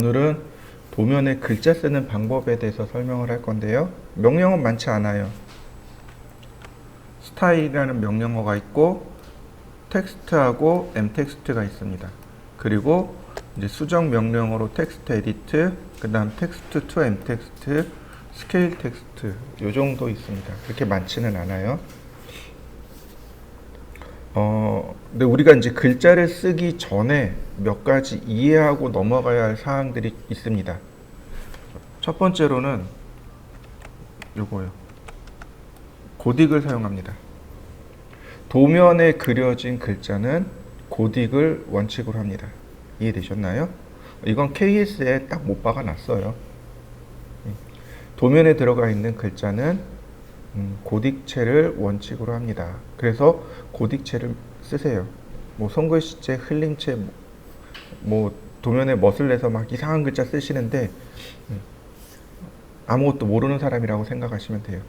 오늘은 도면에 글자 쓰는 방법에 대해서 설명을 할 건데요. 명령어는 많지 않아요. 스타일이라는 명령어가 있고 텍스트하고 m텍스트가 있습니다. 그리고 이제 수정 명령어로 텍스트 에디트, 그 다음 텍스트 투 m텍스트, 스케일 텍스트 요 정도 있습니다. 그렇게 많지는 않아요. 근데 우리가 이제 글자를 쓰기 전에 몇 가지 이해하고 넘어가야 할 사항들이 있습니다. 첫 번째로는 요거요. 고딕을 사용합니다. 도면에 그려진 글자는 고딕을 원칙으로 합니다. 이해되셨나요? 이건 KS에 딱 못 박아 놨어요. 도면에 들어가 있는 글자는 고딕체를 원칙으로 합니다. 그래서 고딕체를 쓰세요. 뭐 손글씨체, 흘림체, 뭐 도면에 멋을 내서 막 이상한 글자 쓰시는데 아무것도 모르는 사람이라고 생각하시면 돼요.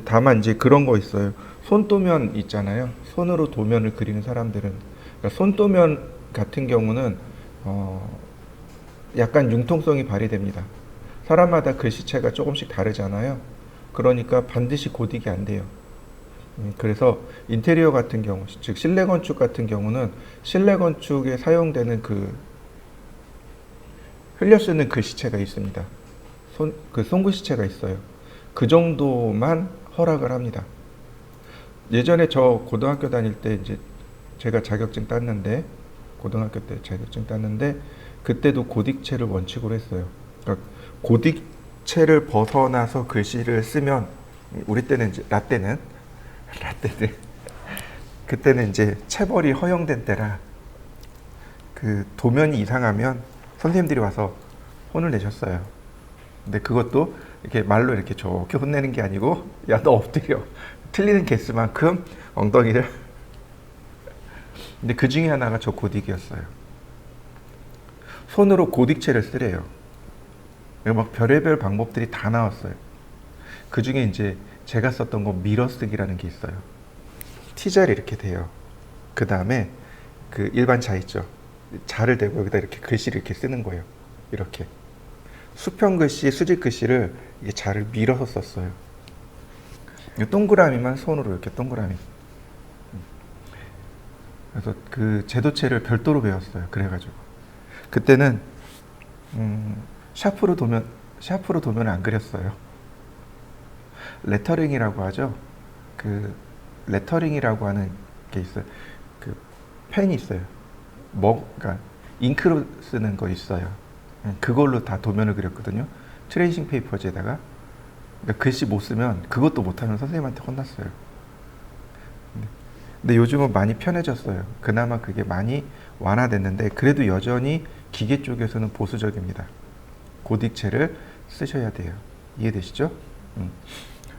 다만 이제 그런 거 있어요. 손도면 있잖아요. 손으로 도면을 그리는 사람들은, 그러니까 손도면 같은 경우는 약간 융통성이 발휘됩니다. 사람마다 글씨체가 조금씩 다르잖아요. 그러니까 반드시 고딕이 안 돼요. 그래서 인테리어 같은 경우, 즉 실내 건축 같은 경우는 실내 건축에 사용되는 그 흘려 쓰는 글씨체가 있습니다. 손글씨체가 있어요. 그 정도만 허락을 합니다. 예전에 저 고등학교 다닐 때 이제 제가 자격증 땄는데, 고등학교 때 자격증 땄는데 그때도 고딕체를 원칙으로 했어요. 그러니까 고딕체를 벗어나서 글씨를 쓰면, 우리 때는 이제 라떼는 그때는 이제 체벌이 허용된 때라 그 도면이 이상하면 선생님들이 와서 혼을 내셨어요. 근데 그것도 이렇게 말로 이렇게 좋게 혼내는 게 아니고, 야 너 엎드려, 틀리는 개수만큼 엉덩이를. 근데 그 중에 하나가 저 고딕이었어요. 손으로 고딕체를 쓰래요. 막 별의별 방법들이 다 나왔어요. 그 중에 이제 제가 썼던 건 밀어쓰기라는 게 있어요. T자를 이렇게 대요. 그 다음에 그 일반 자 있죠. 자를 대고 여기다 이렇게 글씨를 이렇게 쓰는 거예요. 이렇게 수평 글씨, 수직 글씨를 이게 자를 밀어서 썼어요. 동그라미만 손으로 이렇게 동그라미. 그래서 그 제도체를 별도로 배웠어요. 그래가지고 그때는 샤프로 도면을 안 그렸어요. 레터링이라고 하죠. 그 레터링이라고 하는 게 있어요. 그 펜이 있어요. 그러니까 잉크로 쓰는 거 있어요. 그걸로 다 도면을 그렸거든요. 트레이싱 페이퍼지에다가. 그러니까 글씨 못 쓰면, 그것도 못하면 선생님한테 혼났어요. 근데 요즘은 많이 편해졌어요. 그나마 그게 많이 완화됐는데 그래도 여전히 기계 쪽에서는 보수적입니다. 고딕체를 쓰셔야 돼요. 이해되시죠?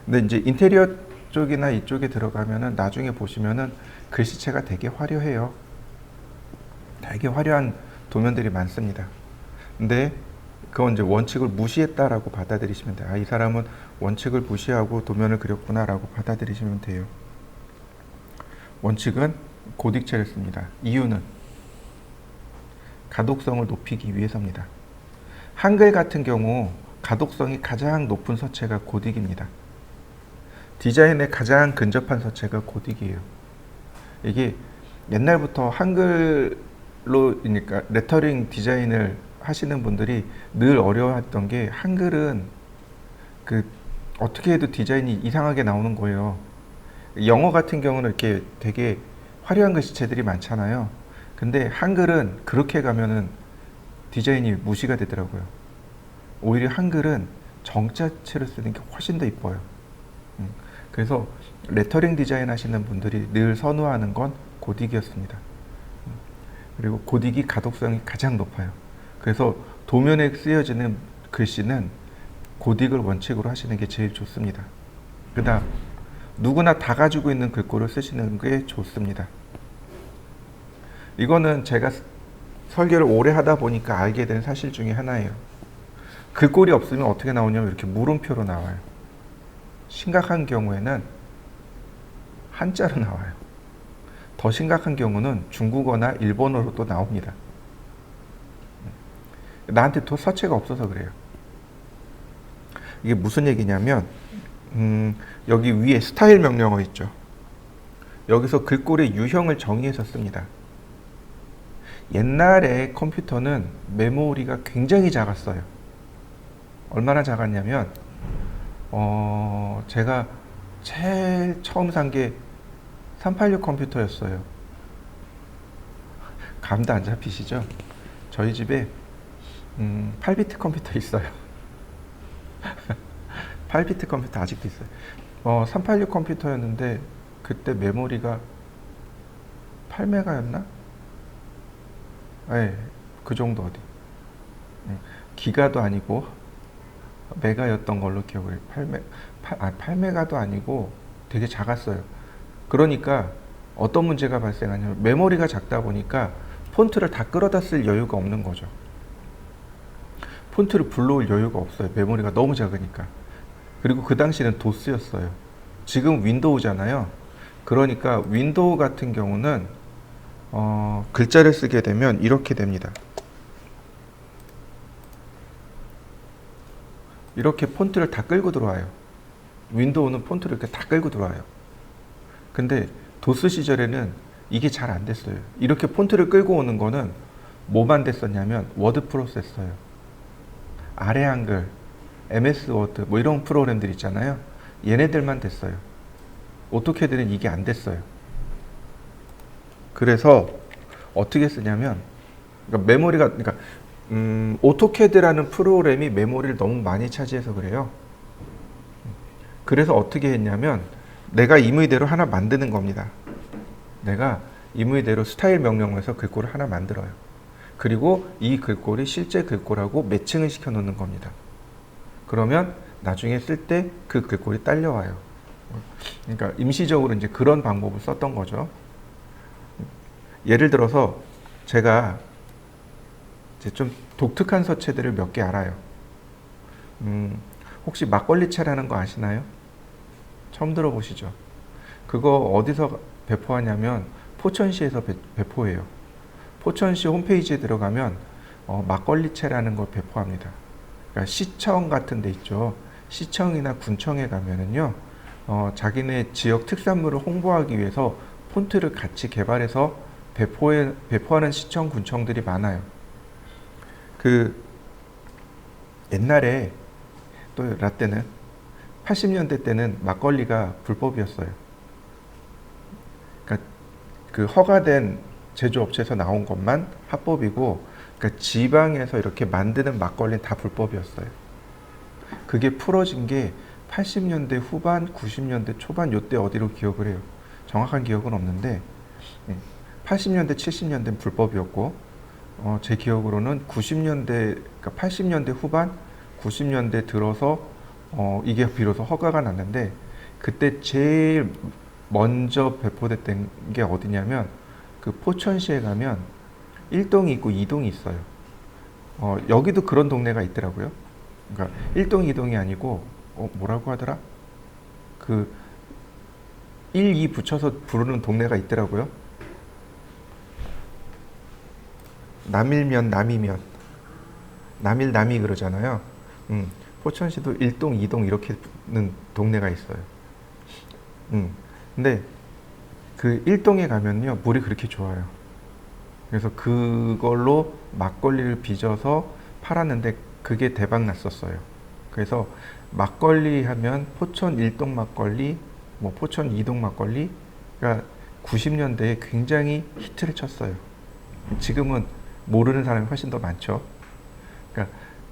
근데 이제 인테리어 쪽이나 이쪽에 들어가면은 나중에 보시면은 글씨체가 되게 화려해요. 되게 화려한 도면들이 많습니다. 근데 그건 이제 원칙을 무시했다라고 받아들이시면 돼요. 아, 이 사람은 원칙을 무시하고 도면을 그렸구나라고 받아들이시면 돼요. 원칙은 고딕체를 씁니다. 이유는 가독성을 높이기 위해서입니다. 한글 같은 경우 가독성이 가장 높은 서체가 고딕입니다. 디자인에 가장 근접한 서체가 고딕이에요. 이게 옛날부터 한글로, 그러니까 레터링 디자인을 하시는 분들이 늘 어려워했던 게, 한글은 그 어떻게 해도 디자인이 이상하게 나오는 거예요. 영어 같은 경우는 이렇게 되게 화려한 글씨체들이 많잖아요. 근데 한글은 그렇게 가면은 디자인이 무시가 되더라고요. 오히려 한글은 정자체를 쓰는 게 훨씬 더 이뻐요. 그래서 레터링 디자인 하시는 분들이 늘 선호하는 건 고딕이었습니다. 그리고 고딕이 가독성이 가장 높아요. 그래서 도면에 쓰여지는 글씨는 고딕을 원칙으로 하시는 게 제일 좋습니다. 그 다음, 누구나 다 가지고 있는 글꼴을 쓰시는 게 좋습니다. 이거는 제가 설계를 오래 하다 보니까 알게 된 사실 중에 하나예요. 글꼴이 없으면 어떻게 나오냐면 이렇게 물음표로 나와요. 심각한 경우에는 한자로 나와요. 더 심각한 경우는 중국어나 일본어로 또 나옵니다. 나한테 서체가 없어서 그래요. 이게 무슨 얘기냐면 여기 위에 스타일 명령어 있죠. 여기서 글꼴의 유형을 정의해서 씁니다. 옛날에 컴퓨터는 메모리가 굉장히 작았어요. 얼마나 작았냐면 제가 제일 처음 산 게 386 컴퓨터였어요. 감도 안 잡히시죠? 저희 집에 8비트 컴퓨터 있어요. 8비트 컴퓨터 아직도 있어요. 386 컴퓨터였는데 그때 메모리가 8메가였나? 네, 그 정도 어디. 기가도 아니고 메가였던 걸로 기억을 해요. 8메가도 아니고 되게 작았어요. 그러니까 어떤 문제가 발생하냐면 메모리가 작다 보니까 폰트를 다 끌어다 쓸 여유가 없는 거죠. 폰트를 불러올 여유가 없어요. 메모리가 너무 작으니까. 그리고 그 당시는 도스였어요. 지금 윈도우잖아요. 그러니까 윈도우 같은 경우는 글자를 쓰게 되면 이렇게 됩니다. 이렇게 폰트를 다 끌고 들어와요. 윈도우는 폰트를 이렇게 다 끌고 들어와요. 근데 도스 시절에는 이게 잘 안 됐어요. 이렇게 폰트를 끌고 오는 거는 뭐만 됐었냐면 워드 프로세서요. 아래 한글, MS 워드 뭐 이런 프로그램들 있잖아요. 얘네들만 됐어요. 오토캐드는 이게 안 됐어요. 그래서 어떻게 쓰냐면 그러니까 메모리가 오토캐드라는 프로그램이 메모리를 너무 많이 차지해서 그래요. 그래서 어떻게 했냐면 내가 임의대로 하나 만드는 겁니다. 내가 임의대로 스타일 명령어에서 글꼴을 하나 만들어요. 그리고 이 글꼴이 실제 글꼴하고 매칭을 시켜 놓는 겁니다. 그러면 나중에 쓸 때 그 글꼴이 딸려와요. 그러니까 임시적으로 이제 그런 방법을 썼던 거죠. 예를 들어서 제가 이제 좀 독특한 서체들을 몇 개 알아요. 혹시 막걸리채라는 거 아시나요? 처음 들어보시죠? 그거 어디서 배포하냐면 포천시에서 배포해요. 포천시 홈페이지에 들어가면 막걸리채라는 걸 배포합니다. 그러니까 시청 같은 데 있죠. 시청이나 군청에 가면은요, 자기네 지역 특산물을 홍보하기 위해서 폰트를 같이 개발해서 배포하는 시청, 군청들이 많아요. 옛날에 또 라떼는 80년대 때는 막걸리가 불법이었어요. 그러니까 그 허가된 제조업체에서 나온 것만 합법이고, 그러니까 지방에서 이렇게 만드는 막걸리는 다 불법이었어요. 그게 풀어진 게 80년대 후반, 90년대 초반 요때 어디로 기억을 해요. 정확한 기억은 없는데 80년대, 70년대는 불법이었고 제 기억으로는 90년대, 그러니까 80년대 후반, 90년대 들어서 이게 비로소 허가가 났는데 그때 제일 먼저 배포됐던 게 어디냐면 그 포천시에 가면 1동이 있고 2동이 있어요. 여기도 그런 동네가 있더라고요. 그러니까 1동, 2동이 아니고 뭐라고 하더라? 그 1, 2 붙여서 부르는 동네가 있더라고요. 남일면, 남이면, 남일, 남이 그러잖아요. 포천시도 1동, 2동 이렇게는 동네가 있어요. 근데 그 1동에 가면요 물이 그렇게 좋아요. 그래서 그걸로 막걸리를 빚어서 팔았는데 그게 대박 났었어요. 그래서 막걸리 하면 포천 1동 막걸리, 뭐 포천 2동 막걸리가 90년대에 굉장히 히트를 쳤어요. 지금은 모르는 사람이 훨씬 더 많죠.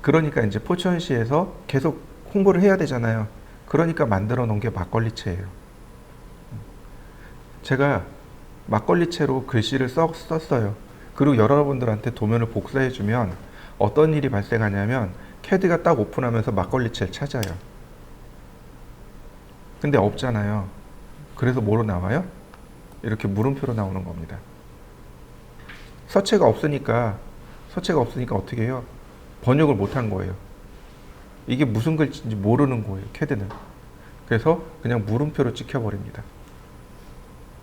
그러니까 이제 포천시에서 계속 홍보를 해야 되잖아요. 그러니까 만들어 놓은 게 막걸리채예요. 제가 막걸리채로 글씨를 썼어요. 그리고 여러분들한테 도면을 복사해 주면 어떤 일이 발생하냐면 캐드가 딱 오픈하면서 막걸리채를 찾아요. 근데 없잖아요. 그래서 뭐로 나와요? 이렇게 물음표로 나오는 겁니다. 서체가 없으니까 어떻게 해요? 번역을 못한 거예요. 이게 무슨 글씨인지 모르는 거예요, 캐드는. 그래서 그냥 물음표로 찍혀버립니다.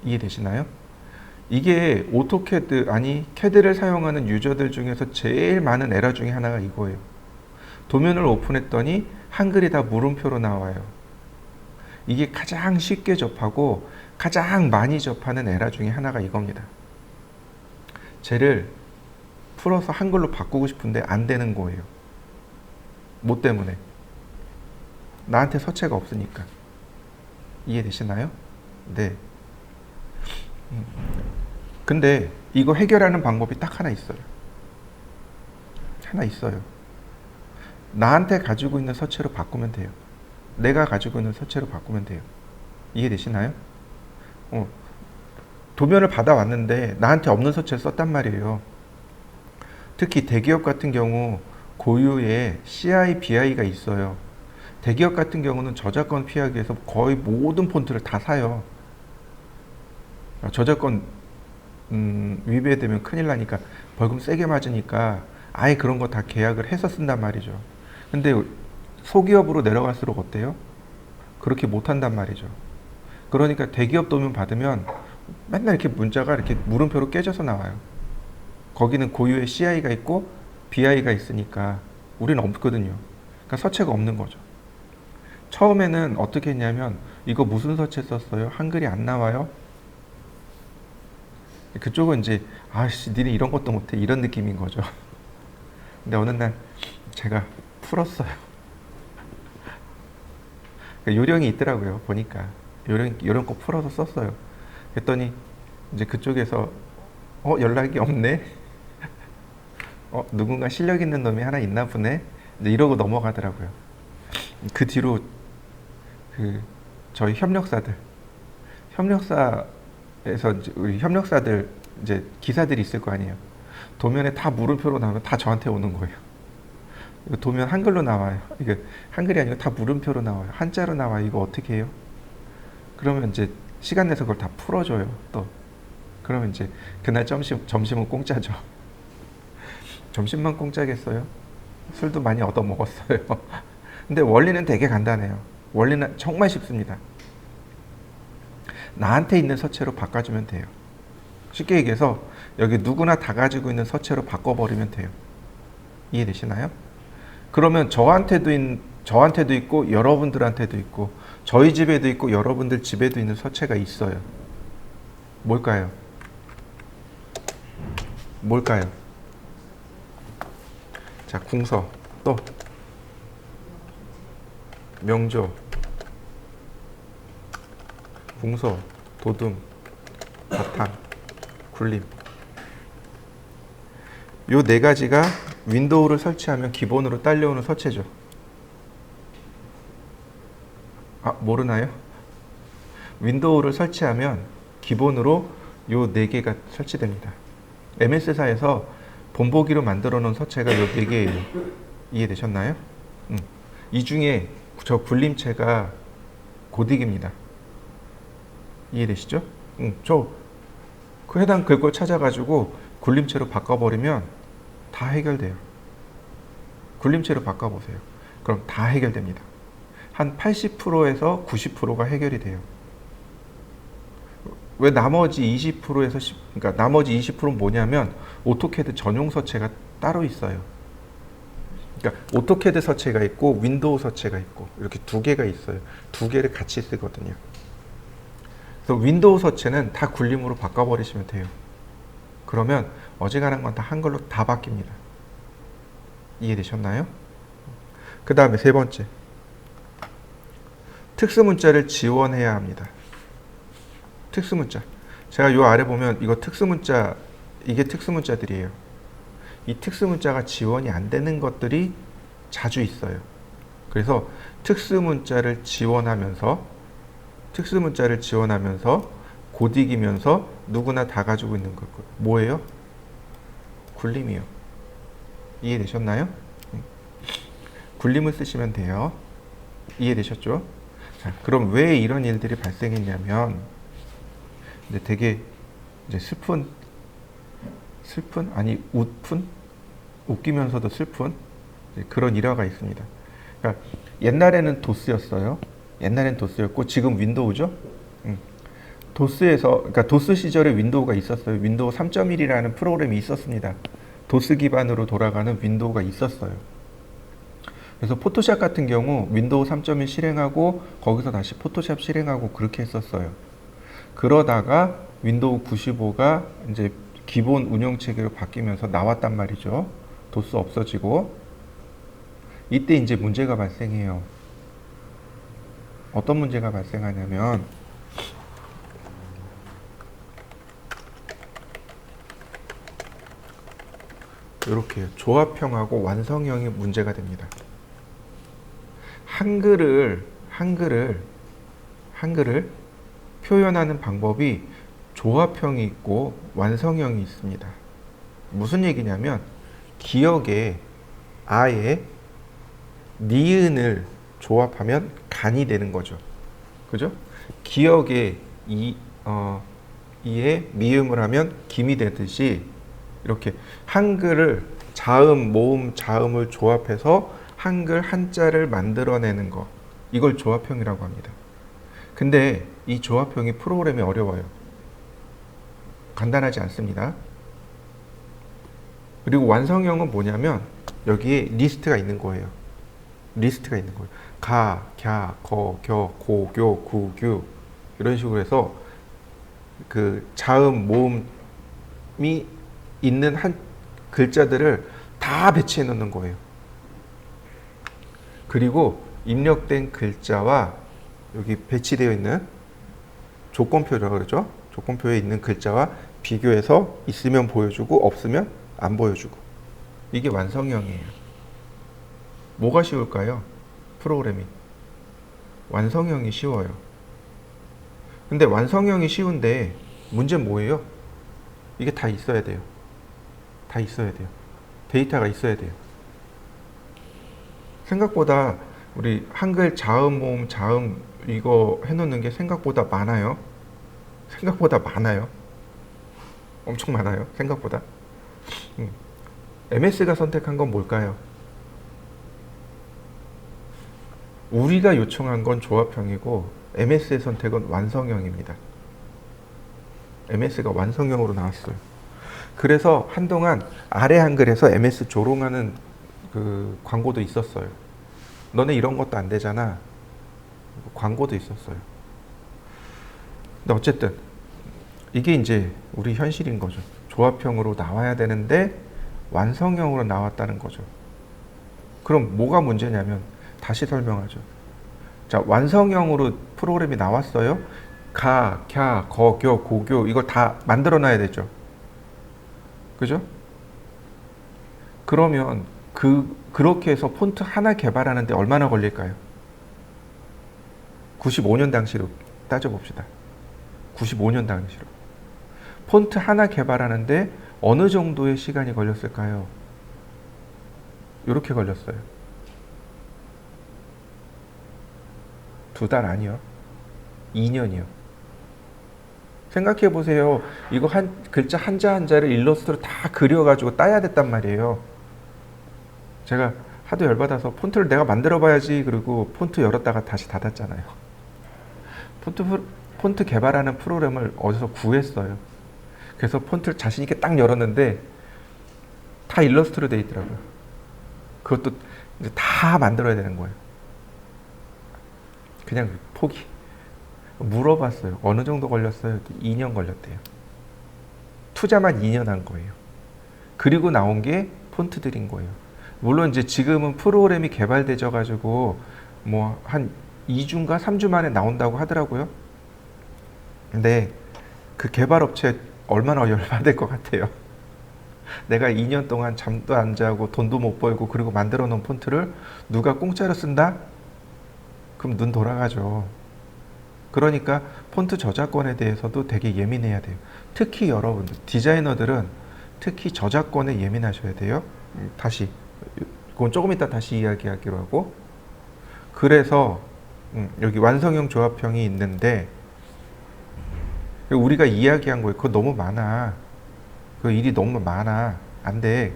이해되시나요? 이게 오토캐드 아니 캐드를 사용하는 유저들 중에서 제일 많은 에러 중에 하나가 이거예요. 도면을 오픈했더니 한글이 다 물음표로 나와요. 이게 가장 쉽게 접하고 가장 많이 접하는 에러 중에 하나가 이겁니다. 쟤를 풀어서 한글로 바꾸고 싶은데 안 되는 거예요. 뭐 때문에? 나한테 서체가 없으니까. 이해되시나요? 네. 근데 이거 해결하는 방법이 딱 하나 있어요. 하나 있어요. 나한테 가지고 있는 서체로 바꾸면 돼요. 내가 가지고 있는 서체로 바꾸면 돼요. 이해되시나요? 도면을 받아왔는데 나한테 없는 서체를 썼단 말이에요. 특히 대기업 같은 경우 고유의 CI, BI가 있어요. 대기업 같은 경우는 저작권 피하기 위해서 거의 모든 폰트를 다 사요. 저작권 위배되면 큰일 나니까 벌금 세게 맞으니까 아예 그런 거 다 계약을 해서 쓴단 말이죠. 근데 소기업으로 내려갈수록 어때요? 그렇게 못한단 말이죠. 그러니까 대기업 도면 받으면 맨날 이렇게 문자가 이렇게 물음표로 깨져서 나와요. 거기는 고유의 CI가 있고 BI가 있으니까 우리는 없거든요. 그러니까 서체가 없는 거죠. 처음에는 어떻게 했냐면 이거 무슨 서체 썼어요? 한글이 안 나와요? 그쪽은 이제 아씨 니네 이런 것도 못해 이런 느낌인 거죠. 근데 어느 날 제가 풀었어요. 요령이 있더라고요. 보니까 요령 꼭 풀어서 썼어요. 그랬더니 이제 그쪽에서 연락이 없네. 누군가 실력 있는 놈이 하나 있나 보네. 이제 이러고 넘어가더라고요. 그 뒤로 저희 협력사에서 이제 우리 협력사들 이제 기사들이 있을 거 아니에요. 도면에 다 물음표로 나오면 다 저한테 오는 거예요. 이거 도면 한글로 나와요. 이게 한글이 아니고 다 물음표로 나와요. 한자로 나와요. 이거 어떻게 해요? 그러면 이제 시간 내서 그걸 다 풀어줘요. 또 그러면 이제 그날 점심은 공짜죠. 점심만 공짜겠어요? 술도 많이 얻어 먹었어요. 근데 원리는 되게 간단해요. 원리는 정말 쉽습니다. 나한테 있는 서체로 바꿔주면 돼요. 쉽게 얘기해서 여기 누구나 다 가지고 있는 서체로 바꿔버리면 돼요. 이해되시나요? 그러면 저한테도 있고 여러분들한테도 있고 저희 집에도 있고 여러분들 집에도 있는 서체가 있어요. 뭘까요? 자, 궁서, 또 명조, 궁서, 도둠, 바탕, 굴림. 요 네 가지가 윈도우를 설치하면 기본으로 딸려오는 서체죠. 모르나요? 윈도우를 설치하면 기본으로 요 네 개가 설치됩니다. MS사에서 본보기로 만들어 놓은 서체가 요 네 개예요. 이해되셨나요? 이 중에 저 굴림체가 고딕입니다. 이해되시죠? 저 그 해당 글꼴 찾아가지고 굴림체로 바꿔버리면 다 해결돼요. 굴림체로 바꿔보세요. 그럼 다 해결됩니다. 한 80%에서 90%가 해결이 돼요. 왜 나머지 20%에서 그러니까 나머지 20%는 뭐냐면 오토캐드 전용 서체가 따로 있어요. 그러니까 오토캐드 서체가 있고 윈도우 서체가 있고 이렇게 두 개가 있어요. 두 개를 같이 쓰거든요. 그래서 윈도우 서체는 다 굴림으로 바꿔버리시면 돼요. 그러면 어지간한 건 다 한글로 다 바뀝니다. 이해되셨나요? 그 다음에 세 번째, 특수문자를 지원해야 합니다. 특수문자. 제가 요 아래 보면 이거 특수문자, 이게 특수문자들이에요. 이 특수문자가 지원이 안 되는 것들이 자주 있어요. 그래서 특수문자를 지원하면서 고딕이면서 누구나 다 가지고 있는 것. 뭐예요? 굴림이요. 이해되셨나요? 굴림을 쓰시면 돼요. 이해되셨죠? 자, 그럼 왜 이런 일들이 발생했냐면 이제 되게 이제 슬픈 아니 웃기면서도 슬픈 그런 일화가 있습니다. 그러니까 옛날에는 도스였고 지금 윈도우죠. 도스에서, 그러니까 도스 시절에 윈도우가 있었어요. 윈도우 3.1이라는 프로그램이 있었습니다. 도스 기반으로 돌아가는 윈도우가 있었어요. 그래서 포토샵 같은 경우 윈도우 3.1 실행하고 거기서 다시 포토샵 실행하고 그렇게 했었어요. 그러다가 윈도우 95가 이제 기본 운영 체계로 바뀌면서 나왔단 말이죠. 도스 없어지고 이때 이제 문제가 발생해요. 어떤 문제가 발생하냐면 이렇게 조합형하고 완성형이 문제가 됩니다. 한글을 표현하는 방법이 조합형이 있고 완성형이 있습니다. 무슨 얘기냐면 기역에 아에 니은을 조합하면 간이 되는 거죠. 그죠? 기역에 이에 미음을 하면 김이 되듯이 이렇게 한글을 자음, 모음, 자음을 조합해서 한글 한자를 만들어내는 거, 이걸 조합형이라고 합니다. 근데 이 조합형이 프로그램이 어려워요. 간단하지 않습니다. 그리고 완성형은 뭐냐면 여기에 리스트가 있는 거예요. 리스트가 있는 거예요. 가, 갸, 거, 겨, 고, 교, 구, 규 이런 식으로 해서 그 자음, 모음이 있는 한 글자들을 다 배치해 놓는 거예요. 그리고 입력된 글자와 여기 배치되어 있는 조건표라고 그러죠. 조건표에 있는 글자와 비교해서 있으면 보여주고 없으면 안 보여주고. 이게 완성형이에요. 뭐가 쉬울까요? 프로그래밍. 완성형이 쉬워요. 근데 완성형이 쉬운데 문제는 뭐예요? 이게 다 있어야 돼요. 다 있어야 돼요. 데이터가 있어야 돼요. 생각보다 우리 한글 자음, 모음, 자음 이거 해놓는 게 생각보다 많아요. 생각보다 많아요. 엄청 많아요. 생각보다. MS가 선택한 건 뭘까요? 우리가 요청한 건 조합형이고 MS의 선택은 완성형입니다. MS가 완성형으로 나왔어요. 그래서 한동안 아래 한글에서 MS 조롱하는 그 광고도 있었어요. 너네 이런 것도 안 되잖아. 광고도 있었어요. 근데 어쨌든 이게 이제 우리 현실인 거죠. 조합형으로 나와야 되는데 완성형으로 나왔다는 거죠. 그럼 뭐가 문제냐면 다시 설명하죠. 자, 완성형으로 프로그램이 나왔어요. 가, 갸, 거, 교, 고, 교 이걸 다 만들어 놔야 되죠. 그죠? 그러면 그렇게 해서 폰트 하나 개발하는데 얼마나 걸릴까요? 95년 당시로 따져봅시다. 95년 당시로. 폰트 하나 개발하는데 어느 정도의 시간이 걸렸을까요? 이렇게 걸렸어요. 2달 아니요. 2년이요. 생각해 보세요. 이거 한 글자 한자 한자를 일러스트로 다 그려가지고 따야 됐단 말이에요. 제가 하도 열받아서 폰트를 내가 만들어 봐야지 그리고 폰트 열었다가 다시 닫았잖아요. 폰트 개발하는 프로그램을 어디서 구했어요. 그래서 폰트를 자신 있게 딱 열었는데 다 일러스트로 돼 있더라고요. 그것도 이제 다 만들어야 되는 거예요. 그냥 포기. 물어봤어요. 어느 정도 걸렸어요? 2년 걸렸대요. 투자만 2년 한 거예요. 그리고 나온 게 폰트들인 거예요. 물론 이제 지금은 프로그램이 개발되져 가지고 뭐 한 2주인가 3주 만에 나온다고 하더라고요. 근데 그 개발업체 얼마나 열받을 것 같아요. 내가 2년 동안 잠도 안 자고 돈도 못 벌고 그리고 만들어 놓은 폰트를 누가 공짜로 쓴다? 그럼 눈 돌아가죠. 그러니까 폰트 저작권에 대해서도 되게 예민해야 돼요. 특히 여러분들 디자이너들은 특히 저작권에 예민하셔야 돼요. 다시 그건 조금 이따 다시 이야기하기로 하고. 그래서 여기 완성형 조합형이 있는데 우리가 이야기한 거예요. 그거 너무 많아. 그 일이 너무 많아. 안 돼.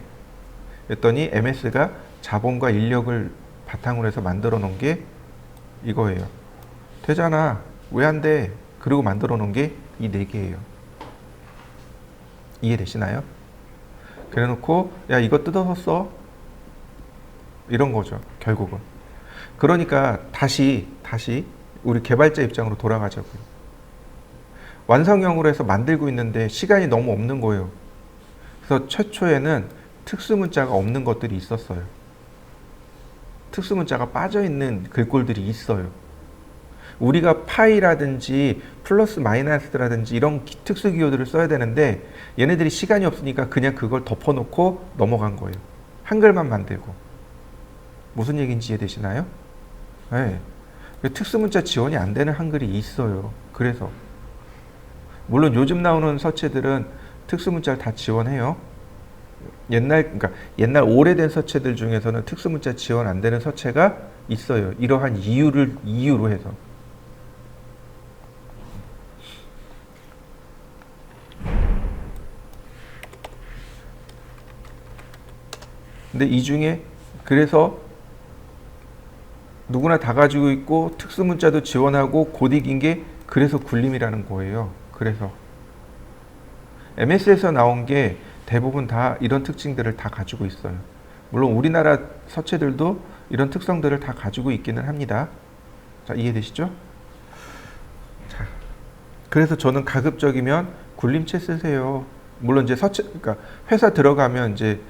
그랬더니 MS가 자본과 인력을 바탕으로 해서 만들어 놓은 게 이거예요. 되잖아. 왜 안 돼? 그리고 만들어 놓은 게 이 4개예요. 이해되시나요? 그래놓고 야 이거 뜯어서 써 이런 거죠 결국은. 그러니까 다시 우리 개발자 입장으로 돌아가자고요. 완성형으로 해서 만들고 있는데 시간이 너무 없는 거예요. 그래서 최초에는 특수문자가 없는 것들이 있었어요. 특수문자가 빠져있는 글꼴들이 있어요. 우리가 파이라든지 플러스 마이너스라든지 이런 특수기호들을 써야 되는데 얘네들이 시간이 없으니까 그냥 그걸 덮어놓고 넘어간 거예요. 한글만 만들고. 무슨 얘기인지 이해되시나요? 네. 특수문자 지원이 안 되는 한글이 있어요. 그래서 물론 요즘 나오는 서체들은 특수문자를 다 지원해요. 그러니까 옛날 오래된 서체들 중에서는 특수문자 지원 안 되는 서체가 있어요. 이러한 이유로 해서. 근데 이 중에 그래서 누구나 다 가지고 있고 특수문자도 지원하고 고딕인 게 그래서 굴림이라는 거예요. 그래서 MS에서 나온 게 대부분 다 이런 특징들을 다 가지고 있어요. 물론 우리나라 서체들도 이런 특성들을 다 가지고 있기는 합니다. 자, 이해되시죠? 자, 그래서 저는 가급적이면 굴림체 쓰세요. 물론 이제 그러니까 회사 들어가면 이제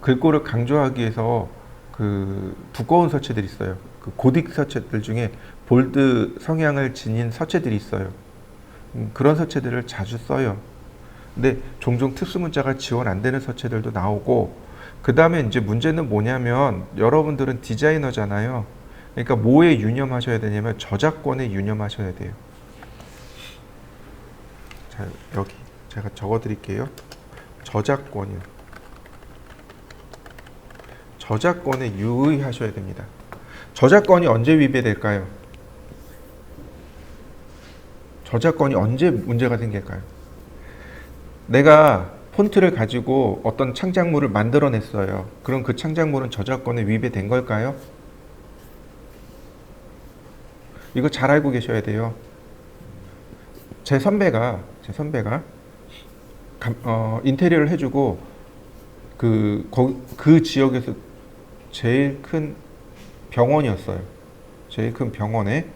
글꼴을 강조하기 위해서 그 두꺼운 서체들이 있어요. 그 고딕 서체들 중에 볼드 성향을 지닌 서체들이 있어요. 그런 서체들을 자주 써요. 근데 종종 특수문자가 지원 안 되는 서체들도 나오고, 그 다음에 이제 문제는 뭐냐면 여러분들은 디자이너잖아요. 그러니까 뭐에 유념하셔야 되냐면 저작권에 유념하셔야 돼요. 자, 여기 제가 적어 드릴게요. 저작권이요. 저작권에 유의하셔야 됩니다. 저작권이 언제 위배될까요? 저작권이 언제 문제가 생길까요? 내가 폰트를 가지고 어떤 창작물을 만들어냈어요. 그럼 그 창작물은 저작권에 위배된 걸까요? 이거 잘 알고 계셔야 돼요. 제 선배가 인테리어를 해주고 그 지역에서 제일 큰 병원이었어요. 제일 큰 병원에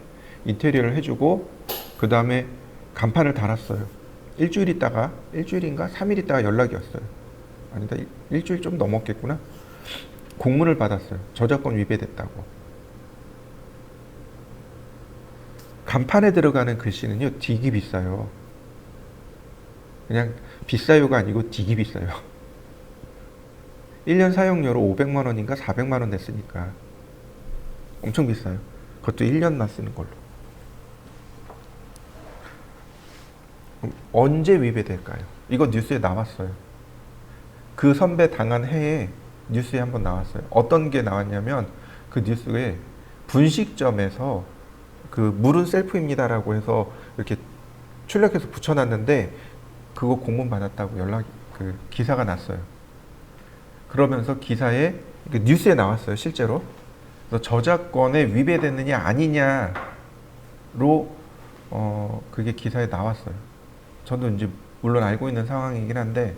인테리어를 해주고 그 다음에 간판을 달았어요. 일주일인가 3일 있다가 연락이 왔어요. 아니다, 일주일 좀 넘었겠구나. 공문을 받았어요. 저작권 위배됐다고. 간판에 들어가는 글씨는요 되게 비싸요. 그냥 비싸요가 아니고 되게 비싸요. 1년 사용료로 500만 원인가 400만 원 냈으니까 엄청 비싸요. 그것도 1년만 쓰는 걸로. 언제 위배될까요? 이거 뉴스에 나왔어요. 그 선배 당한 해에 뉴스에 한번 나왔어요. 어떤 게 나왔냐면 그 뉴스에 분식점에서 그 물은 셀프입니다라고 해서 이렇게 출력해서 붙여놨는데 그거 공문 받았다고 그 기사가 났어요. 그러면서 기사에 뉴스에 나왔어요. 실제로. 그래서 저작권에 위배됐느냐 아니냐로 그게 기사에 나왔어요. 저도 이제 물론 알고 있는 상황이긴 한데,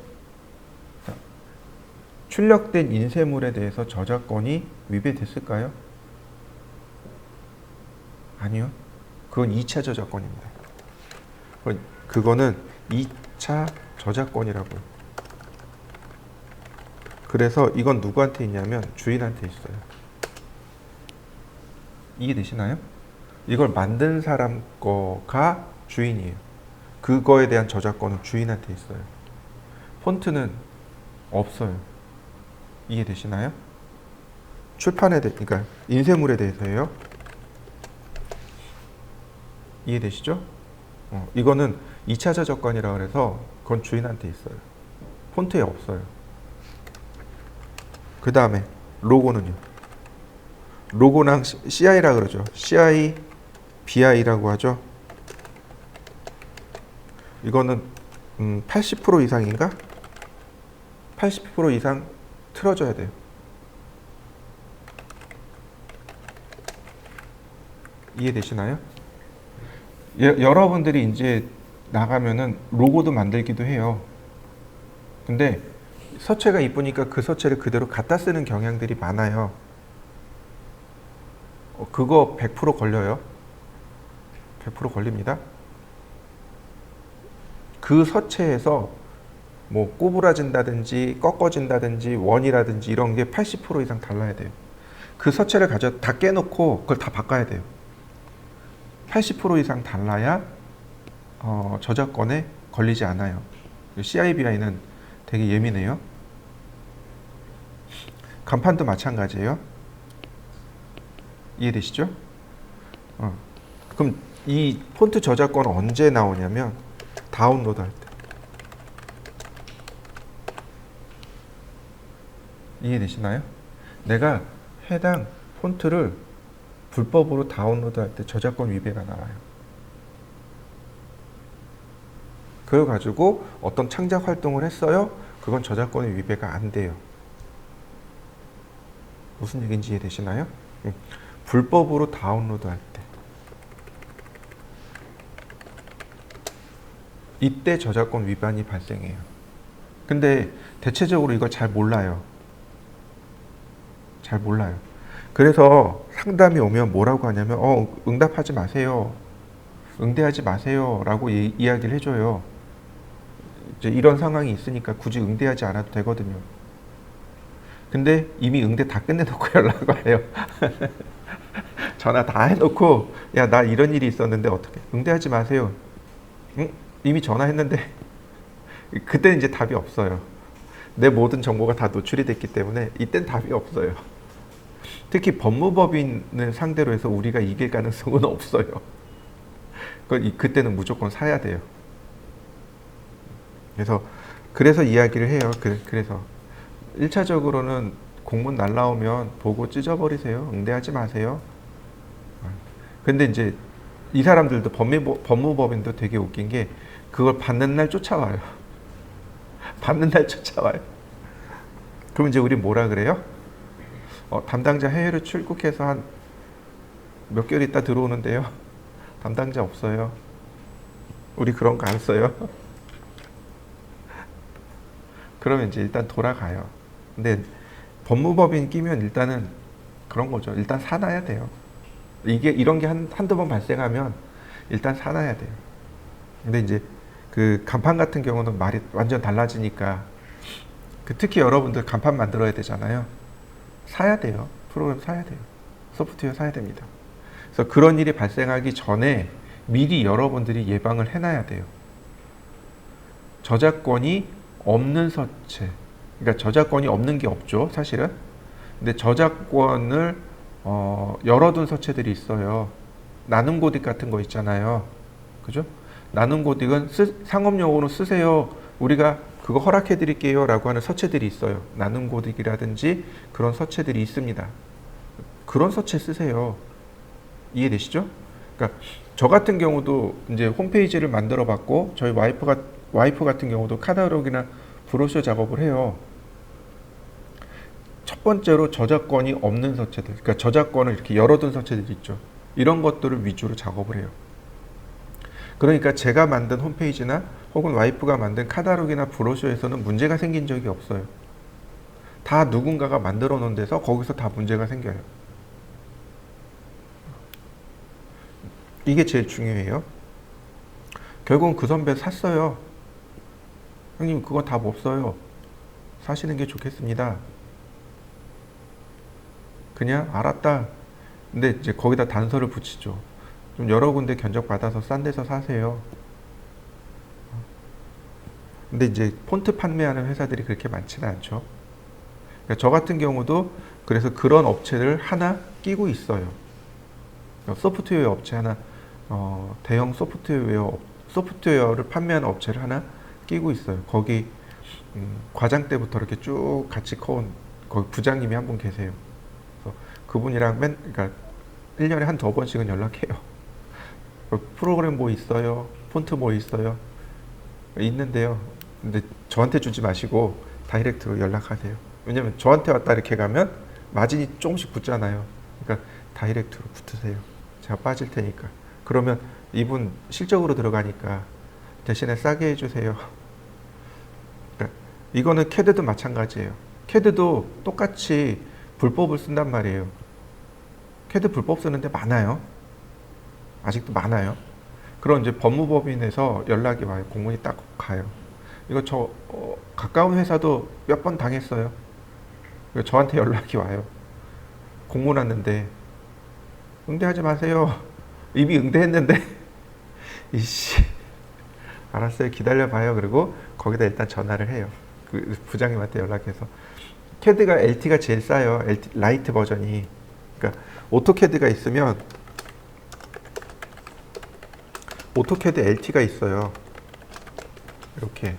출력된 인쇄물에 대해서 저작권이 위배됐을까요? 아니요. 그건 2차 저작권입니다. 그거는 2차 저작권이라고요. 그래서 이건 누구한테 있냐면 주인한테 있어요. 이해되시나요? 이걸 만든 사람 거가 주인이에요. 그거에 대한 저작권은 주인한테 있어요. 폰트는 없어요. 이해되시나요? 그러니까 인쇄물에 대해서예요. 이해되시죠? 이거는 2차 저작권이라고 해서 그건 주인한테 있어요. 폰트에 없어요. 그 다음에 로고는요. 로고랑 CI라 그러죠. CI, BI라고 하죠. 이거는 80% 이상인가? 80% 이상 틀어져야 돼요. 여러분들이 이제 나가면은 로고도 만들기도 해요. 근데 서체가 이쁘니까 그 서체를 그대로 갖다 쓰는 경향들이 많아요. 그거 100% 걸려요. 100% 걸립니다. 그 서체에서 뭐 꼬부라진다든지 꺾어진다든지 원이라든지 이런 게 80% 이상 달라야 돼요. 그 서체를 가져 다 깨놓고 그걸 다 바꿔야 돼요. 80% 이상 달라야 저작권에 걸리지 않아요. CIBI는 되게 예민해요. 간판도 마찬가지예요. 이해되시죠? 그럼 이 폰트 저작권은 언제 나오냐면 다운로드 할 때. 이해되시나요? 내가 해당 폰트를 불법으로 다운로드 할 때 저작권 위배가 나와요. 그걸 가지고 어떤 창작 활동을 했어요? 그건 저작권의 위배가 안 돼요. 무슨 얘기인지 이해되시나요? 불법으로 다운로드 할 때. 이때 저작권 위반이 발생해요. 근데 대체적으로 이걸 잘 몰라요. 잘 몰라요. 그래서 상담이 오면 뭐라고 하냐면 응답하지 마세요. 응대하지 마세요. 라고 이야기를 해줘요. 이제 이런 상황이 있으니까 굳이 응대하지 않아도 되거든요. 근데 이미 응대 다 끝내놓고 연락 와요. 전화 다 해놓고 야, 나 이런 일이 있었는데 어떻게? 응대하지 마세요. 응? 이미 전화했는데 그때는 이제 답이 없어요. 내 모든 정보가 다 노출이 됐기 때문에 이땐 답이 없어요. 특히 법무법인을 상대로 해서 우리가 이길 가능성은 없어요. 그때는 무조건 사야 돼요. 그래서 이야기를 해요. 그래서 1차적으로는 공문 날라오면 보고 찢어버리세요. 응대하지 마세요. 근데 이제 이 사람들도 법무법인도 되게 웃긴 게 그걸 받는 날 쫓아와요. 받는 날 쫓아와요. 그럼 이제 우리 뭐라 그래요? 담당자 해외로 출국해서 한 몇 개월 있다 들어오는데요. 담당자 없어요. 우리 그런 거 안 써요. 그러면 이제 일단 돌아가요. 근데 법무법인 끼면 일단은 그런 거죠. 일단 사놔야 돼요. 이런 게 한두 번 발생하면 일단 사놔야 돼요. 근데 이제 그 간판 같은 경우는 말이 완전 달라지니까 특히 여러분들 간판 만들어야 되잖아요. 사야 돼요. 프로그램 사야 돼요. 소프트웨어 사야 됩니다. 그래서 그런 일이 발생하기 전에 미리 여러분들이 예방을 해놔야 돼요. 저작권이 없는 서체, 그러니까 저작권이 없는 게 없죠, 사실은. 근데 저작권을 열어둔 서체들이 있어요. 나눔 고딕 같은 거 있잖아요. 그죠? 나눔 고딕은 상업용으로 쓰세요. 우리가 그거 허락해 드릴게요 라고 하는 서체들이 있어요. 나눔 고딕이라든지 그런 서체들이 있습니다. 그런 서체 쓰세요. 이해되시죠? 그러니까 저 같은 경우도 이제 홈페이지를 만들어 봤고 저희 와이프 같은 경우도 카탈로그나 브로셔 작업을 해요. 첫 번째로 저작권이 없는 서체들, 그러니까 저작권을 이렇게 열어둔 서체들 있죠. 이런 것들을 위주로 작업을 해요. 그러니까 제가 만든 홈페이지나 혹은 와이프가 만든 카탈로그나 브로셔에서는 문제가 생긴 적이 없어요. 다 누군가가 만들어 놓은 데서 거기서 다 문제가 생겨요. 이게 제일 중요해요. 결국은 그 선배 샀어요. 형님 그거 답 없어요. 사시는 게 좋겠습니다. 그냥 알았다. 근데 이제 거기다 단서를 붙이죠. 좀 여러 군데 견적 받아서 싼 데서 사세요. 근데 이제 폰트 판매하는 회사들이 그렇게 많지는 않죠. 그러니까 저 같은 경우도 그래서 그런 업체를 하나 끼고 있어요. 소프트웨어 업체 하나, 대형 소프트웨어를 판매하는 업체를 하나 끼고 있어요. 거기 과장 때부터 이렇게 쭉 같이 커온 거기 부장님이 한 분 계세요. 그래서 그분이랑 그러니까 1년에 한두 번씩은 연락해요. 프로그램 뭐 있어요? 폰트 뭐 있어요? 있는데요. 근데 저한테 주지 마시고 다이렉트로 연락하세요. 왜냐면 저한테 왔다 이렇게 가면 마진이 조금씩 붙잖아요. 그러니까 다이렉트로 붙으세요. 제가 빠질 테니까. 그러면 이분 실적으로 들어가니까 대신에 싸게 해주세요. 그러니까 이거는 캐드도 마찬가지예요. 캐드도 똑같이 불법을 쓴단 말이에요. 캐드 불법 쓰는데 많아요. 아직도 많아요. 그럼 이제 법무법인에서 연락이 와요. 공문이 딱 가요. 이거 가까운 회사도 몇 번 당했어요. 저한테 연락이 와요. 공문 왔는데 응대하지 마세요. 이미 응대했는데 이씨 알았어요. 기다려봐요. 그리고 거기다 일단 전화를 해요. 그 부장님한테 연락해서 캐드가 LT가 제일 싸요. LT, 라이트 버전이. 그러니까 오토캐드가 있으면 오토캐드 LT가 있어요. 이렇게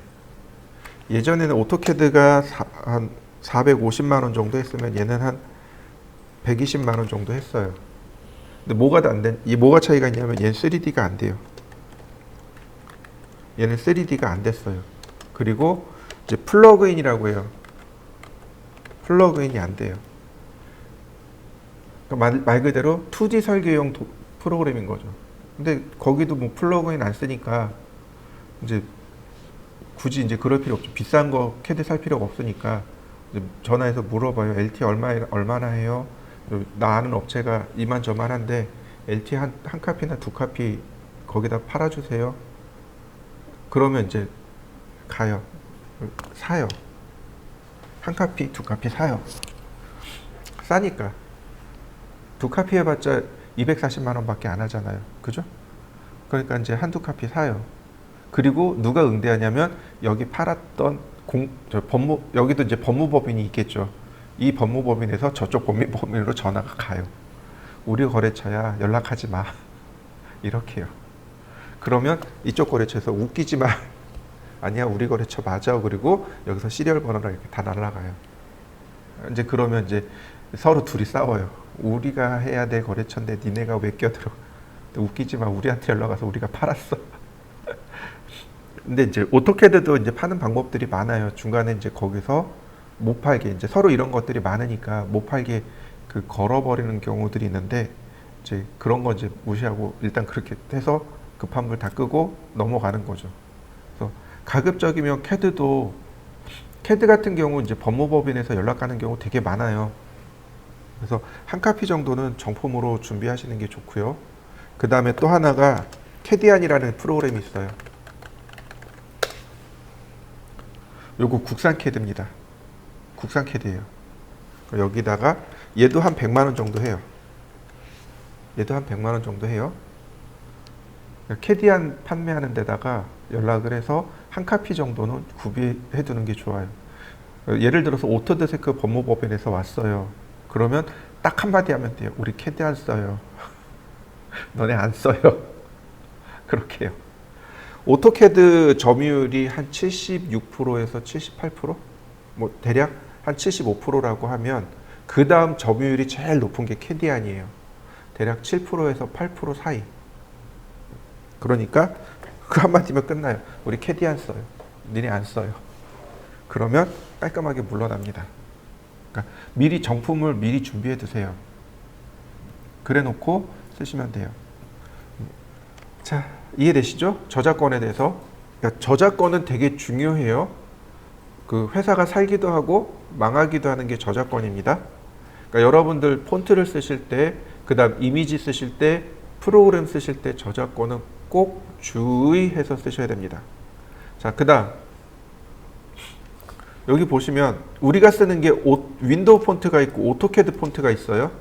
예전에는 오토캐드가 한 450만 원 정도 했으면 얘는 한 120만 원 정도 했어요. 근데 뭐가 차이가 있냐면 얘는 3D가 안 돼요. 얘는 3D가 안 됐어요. 그리고 이제 플러그인이라고 해요. 플러그인이 안 돼요. 그러니까 말 그대로 2D 설계용 프로그램인 거죠. 근데 거기도 뭐 플러그인 안 쓰니까 이제 굳이 이제 그럴 필요 없죠. 비싼 거 캐드 살 필요가 없으니까 이제 전화해서 물어봐요. LT 얼마나 해요? 나 아는 업체가 이만저만한데 LT 한 카피나 두 카피 거기다 팔아주세요. 그러면 이제 가요. 사요. 한 카피, 두 카피 사요. 싸니까. 두 카피 해봤자 240만 원밖에 안 하잖아요. 그죠? 그러니까 이제 한두 카피 사요. 그리고 누가 응대하냐면 여기 팔았던 여기도 이제 법무법인이 있겠죠. 이 법무법인에서 저쪽 법무법인으로 전화가 가요. 우리 거래처야 연락하지 마. 이렇게요. 그러면 이쪽 거래처에서 웃기지 마. 아니야 우리 거래처 맞아. 그리고 여기서 시리얼 번호랑 이렇게 다 날아가요. 이제 그러면 이제 서로 둘이 싸워요. 우리가 해야 될 거래처인데 니네가 왜 껴들어. 웃기지 마. 우리한테 연락 와서 우리가 팔았어. 근데 이제 오토캐드도 이제 파는 방법들이 많아요. 중간에 이제 거기서 못 팔게 이제 서로 이런 것들이 많으니까 못 팔게 그 걸어버리는 경우들이 있는데 이제 그런 거 이제 무시하고 일단 그렇게 해서 급한 불 다 끄고 넘어가는 거죠. 그래서 가급적이면 캐드 같은 경우 이제 법무법인에서 연락 가는 경우 되게 많아요. 그래서 한 카피 정도는 정품으로 준비하시는 게 좋고요. 그 다음에 또 하나가 캐디안이라는 프로그램이 있어요. 요거 국산 캐드입니다. 국산 캐드예요. 여기다가 얘도 한 100만 원 정도 해요. 얘도 한 100만 원 정도 해요. 캐디안 판매하는 데다가 연락을 해서 한 카피 정도는 구비해 두는 게 좋아요. 예를 들어서 오토데스크 법무법인에서 왔어요. 그러면 딱 한마디 하면 돼요. 우리 캐디안 써요. 너네 안 써요. 그렇게 해요. 오토캐드 점유율이 한 76%에서 78%? 뭐 대략 한 75%라고 하면 그 다음 점유율이 제일 높은 게 캐디안이에요. 대략 7%에서 8% 사이. 그러니까 그 한마디면 끝나요. 우리 캐디안 써요. 니네 안 써요. 그러면 깔끔하게 물러납니다. 그러니까 미리 정품을 미리 준비해 두세요. 그래 놓고 쓰시면 돼요. 자, 이해되시죠? 저작권에 대해서. 그러니까 저작권은 되게 중요해요. 그 회사가 살기도 하고 망하기도 하는 게 저작권입니다. 그러니까 여러분들 폰트를 쓰실 때, 그 다음 이미지 쓰실 때, 프로그램 쓰실 때 저작권은 꼭 주의해서 쓰셔야 됩니다. 자, 그 다음 여기 보시면 우리가 쓰는 게 윈도우 폰트가 있고 오토캐드 폰트가 있어요.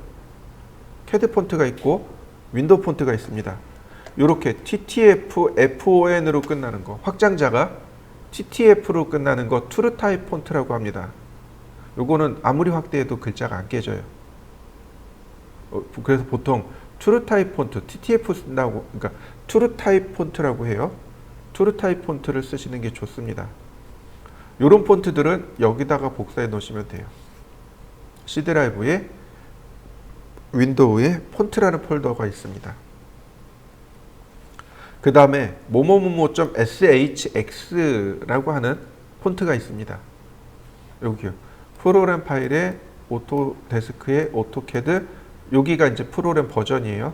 캐드 폰트가 있고 윈도우 폰트가 있습니다. 이렇게 TTF, FON으로 끝나는 거, 확장자가 TTF로 끝나는 거 트루타입 폰트라고 합니다. 요거는 아무리 확대해도 글자가 안 깨져요. 그래서 보통 트루타입 폰트, TTF 쓴다고, 그러니까 트루타입 폰트라고 해요. 트루타입 폰트를 쓰시는 게 좋습니다. 요런 폰트들은 여기다가 복사해 놓으시면 돼요. C 드라이브에 윈도우에 폰트라는 폴더가 있습니다. 그 다음에 뭐뭐뭐뭐.shx라고 하는 폰트가 있습니다. 여기요. 프로그램 파일에 오토데스크에 오토캐드, 여기가 이제 프로그램 버전이에요.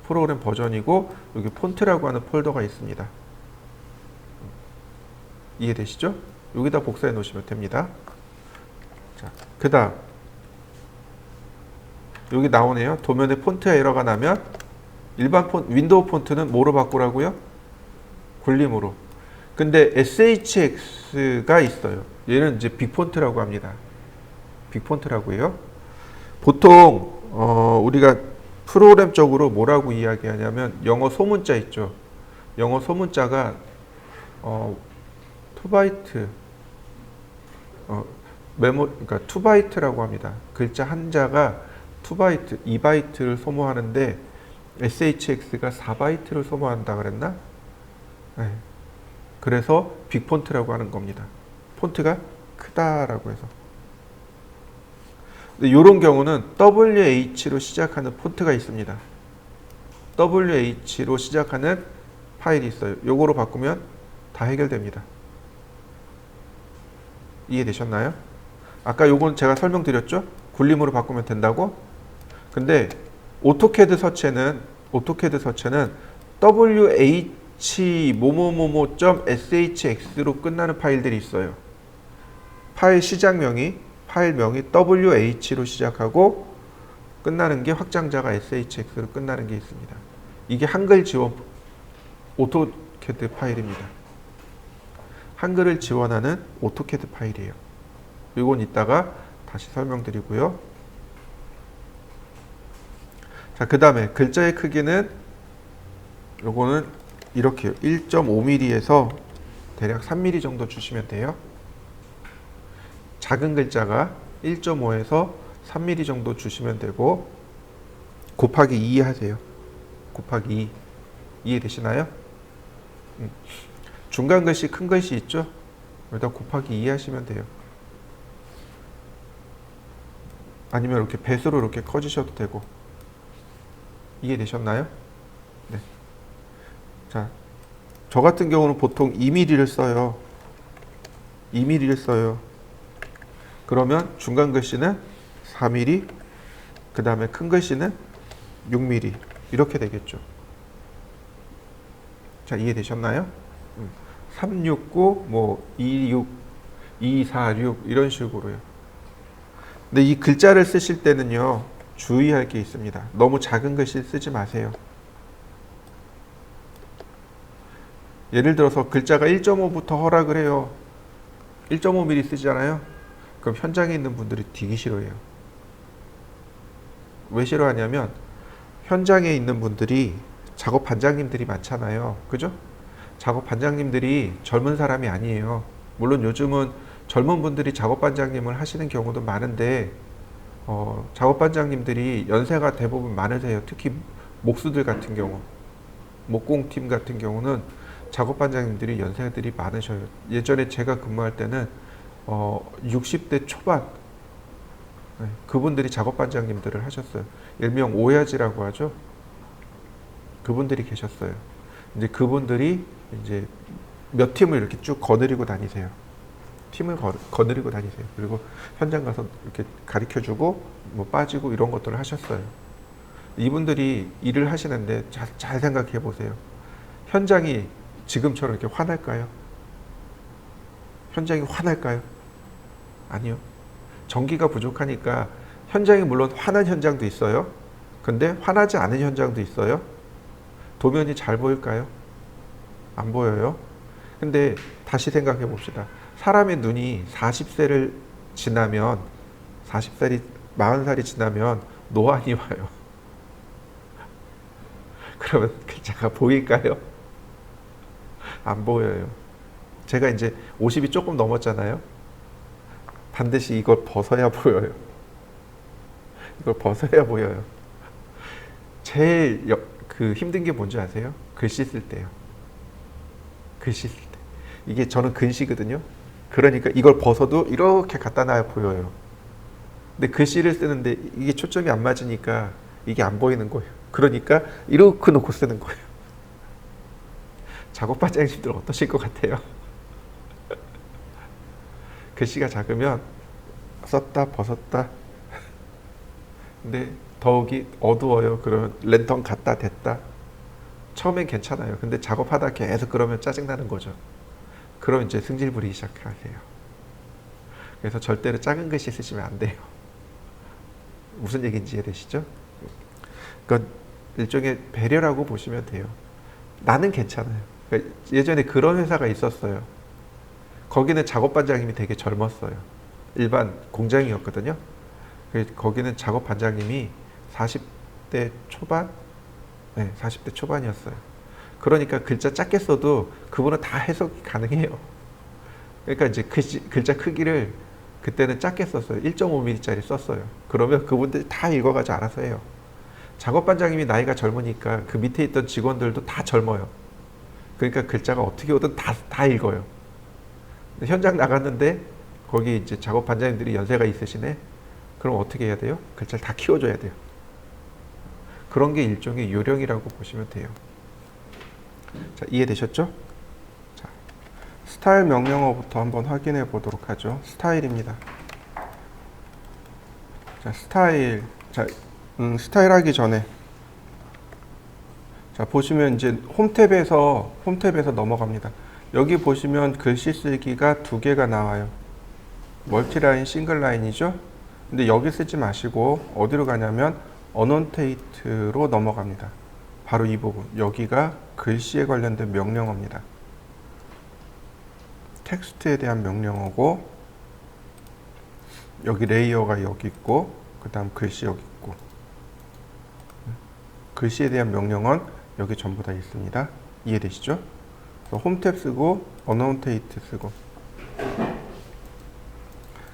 프로그램 버전이고 여기 폰트라고 하는 폴더가 있습니다. 이해되시죠? 여기다 복사해 놓으시면 됩니다. 자, 그 다음 여기 나오네요. 도면에 폰트 에러가 나면 일반 윈도우 폰트는 뭐로 바꾸라고요? 굴림으로. 근데 SHX가 있어요. 얘는 이제 빅폰트라고 합니다. 빅폰트라고 해요. 보통 우리가 프로그램적으로 뭐라고 이야기하냐면 영어 소문자 있죠. 영어 소문자가 2바이트 그러니까 2바이트라고 합니다. 글자 한자가 2바이트, 2바이트를 소모하는데 SHX가 4바이트를 소모한다 그랬나? 네. 그래서 빅폰트라고 하는 겁니다. 폰트가 크다라고 해서. 이런 경우는 WH로 시작하는 폰트가 있습니다. WH로 시작하는 파일이 있어요. 요거로 바꾸면 다 해결됩니다. 이해되셨나요? 아까 요건 제가 설명드렸죠? 굴림으로 바꾸면 된다고? 근데 오토캐드 서체는 WH 뭐뭐뭐뭐.shx로 끝나는 파일들이 있어요. 파일 시작명이 파일명이 WH로 시작하고 끝나는 게 확장자가 SHX로 끝나는 게 있습니다. 이게 한글 지원 오토캐드 파일입니다. 한글을 지원하는 오토캐드 파일이에요. 이건 이따가 다시 설명드리고요. 자, 그 다음에 글자의 크기는 요거는 이렇게요. 1.5mm에서 대략 3mm 정도 주시면 돼요. 작은 글자가 1.5에서 3mm 정도 주시면 되고 곱하기 2 하세요. 곱하기 2. 이해되시나요? 중간 글씨, 큰 글씨 있죠? 여기다 곱하기 2 하시면 돼요. 아니면 이렇게 배수로 이렇게 커지셔도 되고. 이해되셨나요? 네. 자, 저 같은 경우는 보통 2mm를 써요. 2mm를 써요. 그러면 중간 글씨는 4mm, 그 다음에 큰 글씨는 6mm 이렇게 되겠죠. 자, 이해되셨나요? 369, 뭐 26, 246 이런 식으로요. 근데 이 글자를 쓰실 때는요, 주의할 게 있습니다. 너무 작은 글씨 쓰지 마세요. 예를 들어서 글자가 1.5부터 허락을 해요. 1.5mm 쓰잖아요. 그럼 현장에 있는 분들이 되게 싫어해요. 왜 싫어하냐면 현장에 있는 분들이 작업 반장님들이 많잖아요. 그죠? 작업 반장님들이 젊은 사람이 아니에요. 물론 요즘은 젊은 분들이 작업 반장님을 하시는 경우도 많은데 작업 반장님들이 연세가 대부분 많으세요. 특히 목수들 같은 경우, 목공팀 같은 경우는 작업 반장님들이 연세들이 많으셔요. 예전에 제가 근무할 때는 60대 초반 그분들이 작업 반장님들을 하셨어요. 일명 오야지라고 하죠. 그분들이 계셨어요. 이제 그분들이 이제 몇 팀을 이렇게 쭉 거느리고 다니세요. 팀을 거느리고 다니세요. 그리고 현장 가서 이렇게 가르쳐주고 뭐 빠지고 이런 것들을 하셨어요. 이분들이 일을 하시는데 잘 생각해 보세요. 현장이 지금처럼 이렇게 화날까요? 현장이 화날까요? 아니요. 전기가 부족하니까 현장이 물론 화난 현장도 있어요. 근데 화나지 않은 현장도 있어요. 도면이 잘 보일까요? 안 보여요. 근데 다시 생각해 봅시다. 사람의 눈이 40세를 지나면 40살이 지나면 노안이 와요. 그러면 글자가 보일까요? 안 보여요. 제가 이제 50이 조금 넘었잖아요. 반드시 이걸 벗어야 보여요. 이걸 벗어야 보여요. 제일 힘든 게 뭔지 아세요? 글씨 쓸 때요. 글씨 쓸 때. 이게 저는 근시거든요. 그러니까 이걸 벗어도 이렇게 갖다 놔야 보여요. 근데 글씨를 쓰는데 이게 초점이 안 맞으니까 이게 안 보이는 거예요. 그러니까 이렇게 놓고 쓰는 거예요. 작업 반장님들 어떠실 것 같아요? 글씨가 작으면 썼다 벗었다. 근데 더욱이 어두워요. 그러면 랜턴 갖다 댔다. 처음엔 괜찮아요. 근데 작업하다 계속 그러면 짜증나는 거죠. 그럼 이제 승질 부리기 시작하세요. 그래서 절대로 작은 글씨 쓰시면 안 돼요. 무슨 얘기인지 이해되시죠? 그러니까 일종의 배려라고 보시면 돼요. 나는 괜찮아요. 그러니까 예전에 그런 회사가 있었어요. 거기는 작업반장님이 되게 젊었어요. 일반 공장이었거든요. 거기는 작업반장님이 40대 초반? 네, 40대 초반이었어요. 그러니까 글자 작게 써도 그분은 다 해석이 가능해요. 그러니까 이제 글자 크기를 그때는 작게 썼어요. 1.5mm짜리 썼어요. 그러면 그분들 다 읽어가지고 알아서 해요. 작업반장님이 나이가 젊으니까 그 밑에 있던 직원들도 다 젊어요. 그러니까 글자가 어떻게 오든 다 읽어요. 현장 나갔는데 거기 이제 작업반장님들이 연세가 있으시네. 그럼 어떻게 해야 돼요? 글자를 다 키워줘야 돼요. 그런 게 일종의 요령이라고 보시면 돼요. 자, 이해되셨죠? 자, 스타일 명령어부터 한번 확인해 보도록 하죠. 스타일입니다. 자, 스타일. 자, 스타일 하기 전에. 자, 보시면 이제 홈탭에서 넘어갑니다. 여기 보시면 글씨 쓰기가 두 개가 나와요. 멀티라인, 싱글라인이죠? 근데 여기 쓰지 마시고 어디로 가냐면 어넌테이트로 넘어갑니다. 바로 이 부분. 여기가 글씨에 관련된 명령어입니다. 텍스트에 대한 명령어고, 여기 레이어가 여기 있고, 그 다음 글씨 여기 있고, 글씨에 대한 명령어는 여기 전부 다 있습니다. 이해되시죠? 홈탭 쓰고 어넌테이트 쓰고,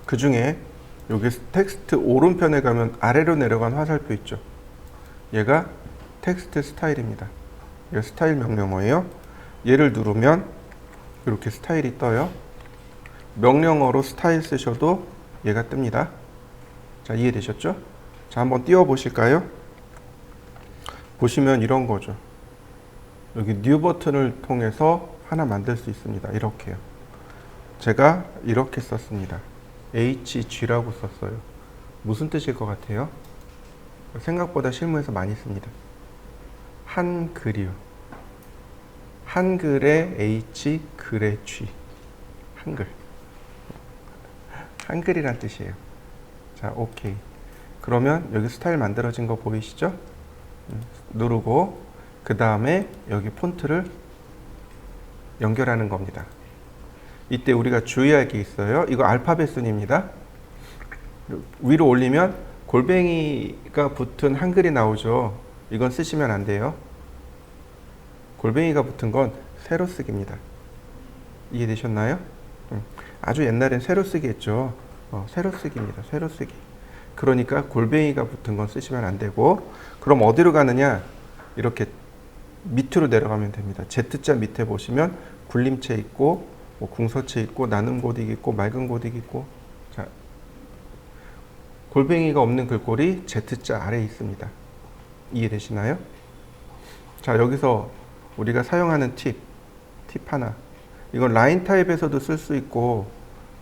그 중에 여기 텍스트 오른편에 가면 아래로 내려간 화살표 있죠? 얘가 텍스트 스타일입니다. 이게 스타일 명령어예요. 얘를 누르면 이렇게 스타일이 떠요. 명령어로 스타일 쓰셔도 얘가 뜹니다. 자, 이해되셨죠? 자, 한번 띄워 보실까요? 보시면 이런 거죠. 여기 뉴 버튼을 통해서 하나 만들 수 있습니다. 이렇게요. 제가 이렇게 썼습니다. HG라고 썼어요. 무슨 뜻일 것 같아요? 생각보다 실무에서 많이 씁니다. 한글이요. 한글의 H, 글의 G. 한글. 한글이란 뜻이에요. 자, 오케이. 그러면 여기 스타일 만들어진 거 보이시죠? 누르고 그 다음에 여기 폰트를 연결하는 겁니다. 이때 우리가 주의할 게 있어요. 이거 알파벳 순입니다. 위로 올리면 골뱅이가 붙은 한글이 나오죠. 이건 쓰시면 안 돼요. 골뱅이가 붙은 건 세로 쓰기입니다. 이해되셨나요? 아주 옛날엔 세로 쓰기 했죠. 세로 쓰기입니다. 세로 쓰기. 그러니까 골뱅이가 붙은 건 쓰시면 안 되고, 그럼 어디로 가느냐? 이렇게 밑으로 내려가면 됩니다. Z자 밑에 보시면 굴림체 있고, 궁서체 있고, 나눔 고딕 있고, 맑은 고딕 있고. 자, 골뱅이가 없는 글꼴이 Z자 아래에 있습니다. 이해되시나요? 자, 여기서 우리가 사용하는 팁 하나. 이건 라인 타입에서도 쓸 수 있고,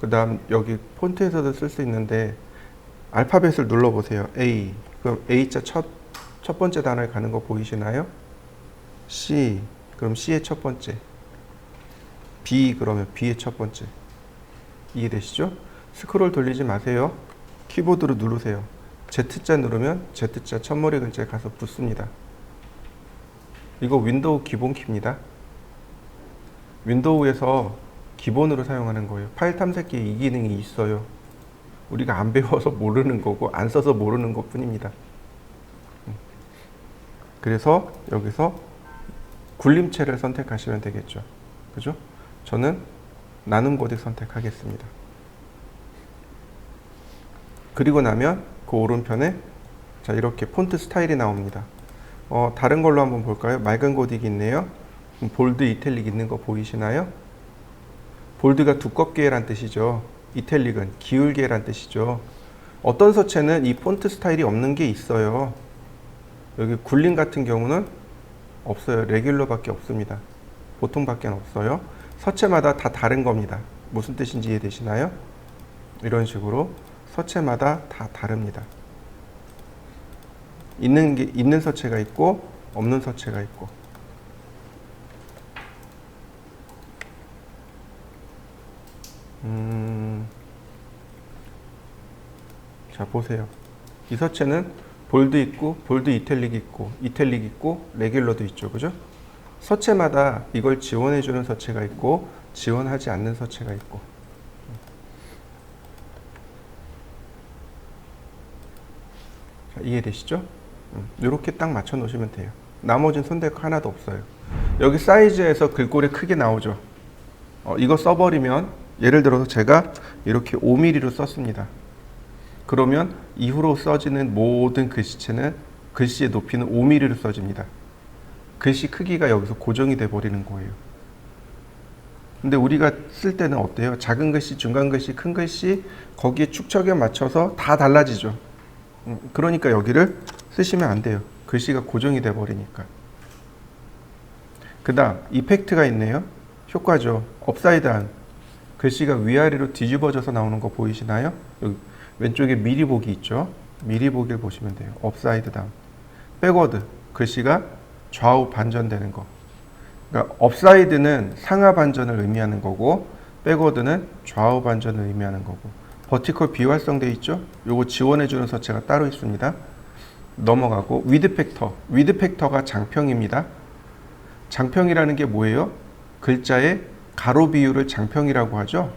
그 다음 여기 폰트에서도 쓸 수 있는데, 알파벳을 눌러보세요. A. 그럼 A자 첫 번째 단어에 가는 거 보이시나요? C. 그럼 C의 첫 번째. B. 그러면 B의 첫 번째. 이해되시죠? 스크롤 돌리지 마세요. 키보드로 누르세요. Z자 누르면 Z자 첫머리 글자에 가서 붙습니다. 이거 윈도우 기본 키입니다. 윈도우에서 기본으로 사용하는 거예요. 파일 탐색기에 이 기능이 있어요. 우리가 안 배워서 모르는 거고 안 써서 모르는 것 뿐입니다. 그래서 여기서 굴림체를 선택하시면 되겠죠. 그죠? 저는 나눔 고딕 선택하겠습니다. 그리고 나면 그 오른편에 자, 이렇게 폰트 스타일이 나옵니다. 다른 걸로 한번 볼까요? 맑은 고딕이 있네요. 볼드, 이탈릭 있는 거 보이시나요? 볼드가 두껍게 란 뜻이죠. 이탈릭은 기울게 란 뜻이죠. 어떤 서체는 이 폰트 스타일이 없는 게 있어요. 여기 굴림 같은 경우는 없어요. 레귤러밖에 없습니다. 보통밖에 없어요. 서체마다 다 다른 겁니다. 무슨 뜻인지 이해되시나요? 이런 식으로 서체마다 다 다릅니다. 있는 서체가 있고 없는 서체가 있고. 자, 보세요. 이 서체는 볼드 있고, 볼드 이탈릭 있고, 레귤러도 있죠. 그죠? 서체마다 이걸 지원해주는 서체가 있고, 지원하지 않는 서체가 있고. 자, 이해되시죠? 이렇게 딱 맞춰 놓으시면 돼요. 나머지는 손댈 거 하나도 없어요. 여기 사이즈에서 글꼴이 크게 나오죠. 이거 써버리면, 예를 들어서 제가 이렇게 5mm로 썼습니다. 그러면 이후로 써지는 모든 글씨체는 글씨의 높이는 5mm로 써집니다. 글씨 크기가 여기서 고정이 돼 버리는 거예요. 근데 우리가 쓸 때는 어때요? 작은 글씨, 중간 글씨, 큰 글씨 거기에 축척에 맞춰서 다 달라지죠. 그러니까 여기를 쓰시면 안 돼요. 글씨가 고정이 돼 버리니까. 그 다음 이펙트가 있네요. 효과죠. 업사이드한 글씨가 위아래로 뒤집어져서 나오는 거 보이시나요? 여기 왼쪽에 미리 보기 있죠. 미리 보기를 보시면 돼요. 업사이드 다운. 백워드 글씨가 좌우 반전되는 거. 그러니까 업사이드는 상하 반전을 의미하는 거고 백워드는 좌우 반전을 의미하는 거고. 버티컬 비활성돼 있죠. 요거 지원해주는 서체가 따로 있습니다. 넘어가고 위드 팩터. 위드 팩터가 장평입니다. 장평이라는 게 뭐예요? 글자의 가로 비율을 장평이라고 하죠.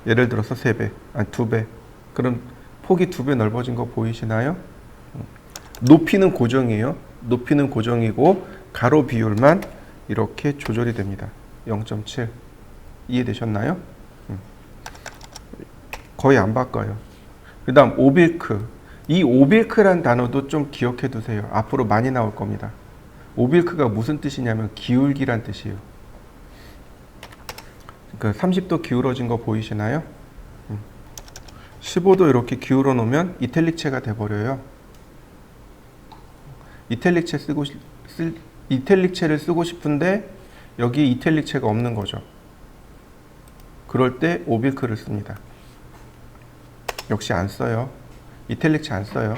예를 들어서 3배, 아니 2배. 그럼 폭이 2배 넓어진 거 보이시나요? 높이는 고정이에요. 높이는 고정이고 가로 비율만 이렇게 조절이 됩니다. 0.7. 이해되셨나요? 거의 안 바꿔요. 그 다음 오빌크. 이 오빌크란 단어도 좀 기억해 두세요. 앞으로 많이 나올 겁니다. 오빌크가 무슨 뜻이냐면 기울기란 뜻이에요. 그러니까 30도 기울어진 거 보이시나요? 15도 이렇게 기울어 놓으면 이탈릭체가 돼버려요. 이탈릭체를 쓰고 싶은데 여기 이탈릭체가 없는 거죠. 그럴 때 오빌크를 씁니다. 역시 안 써요. 이탈릭체 안 써요.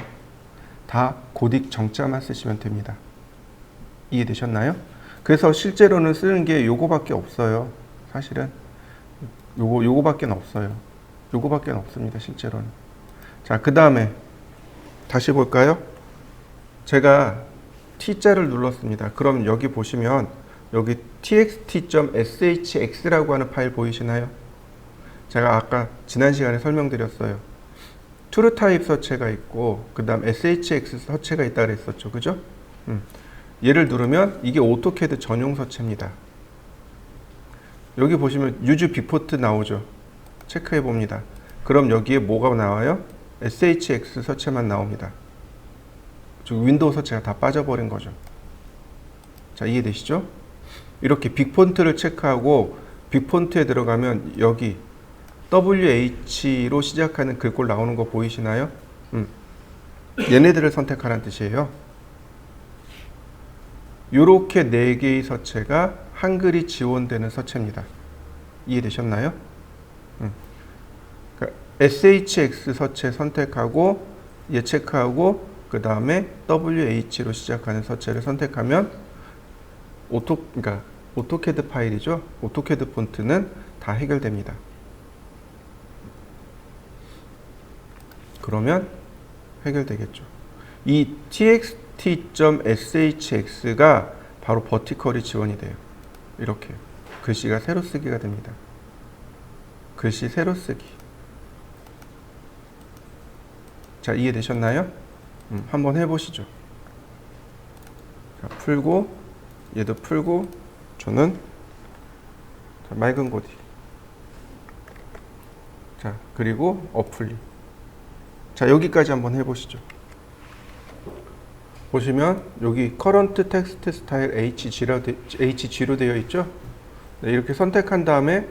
다 고딕 정자만 쓰시면 됩니다. 이해되셨나요? 그래서 실제로는 쓰는 게 요거밖에 없어요. 사실은 요거밖에 없어요. 요거밖에 없습니다. 실제로는. 자, 그 다음에 다시 볼까요? 제가 T자를 눌렀습니다. 그럼 여기 보시면 여기 txt.shx라고 하는 파일 보이시나요? 제가 아까 지난 시간에 설명드렸어요. true 타입 서체가 있고 그 다음 shx 서체가 있다 그랬었죠. 그죠? 얘를 누르면 이게 오토캐드 전용 서체입니다. 여기 보시면 use bport 나오죠. 체크해 봅니다. 그럼 여기에 뭐가 나와요? shx 서체만 나옵니다. 즉 윈도우 서체가 다 빠져버린 거죠. 자, 이해되시죠? 이렇게 빅폰트를 체크하고 빅폰트에 들어가면 여기 WH로 시작하는 글꼴 나오는 거 보이시나요? 얘네들을 선택하라는 뜻이에요. 요렇게 4개의 서체가 한글이 지원되는 서체입니다. 이해되셨나요? 그러니까 SHX 서체 선택하고 얘 체크하고 그 다음에 WH로 시작하는 서체를 선택하면 그러니까 오토캐드 파일이죠. 오토캐드 폰트는 다 해결됩니다. 그러면 해결되겠죠. 이 txt.shx가 바로 버티컬이 지원이 돼요. 이렇게 글씨가 세로 쓰기가 됩니다. 글씨 세로 쓰기. 자, 이해되셨나요? 한번 해보시죠. 자, 풀고 얘도 풀고 저는 맑은 고딕. 자, 그리고 어플리. 자, 여기까지 한번 해보시죠. 보시면 여기 Current Text Style HG로 되어 있죠. 네, 이렇게 선택한 다음에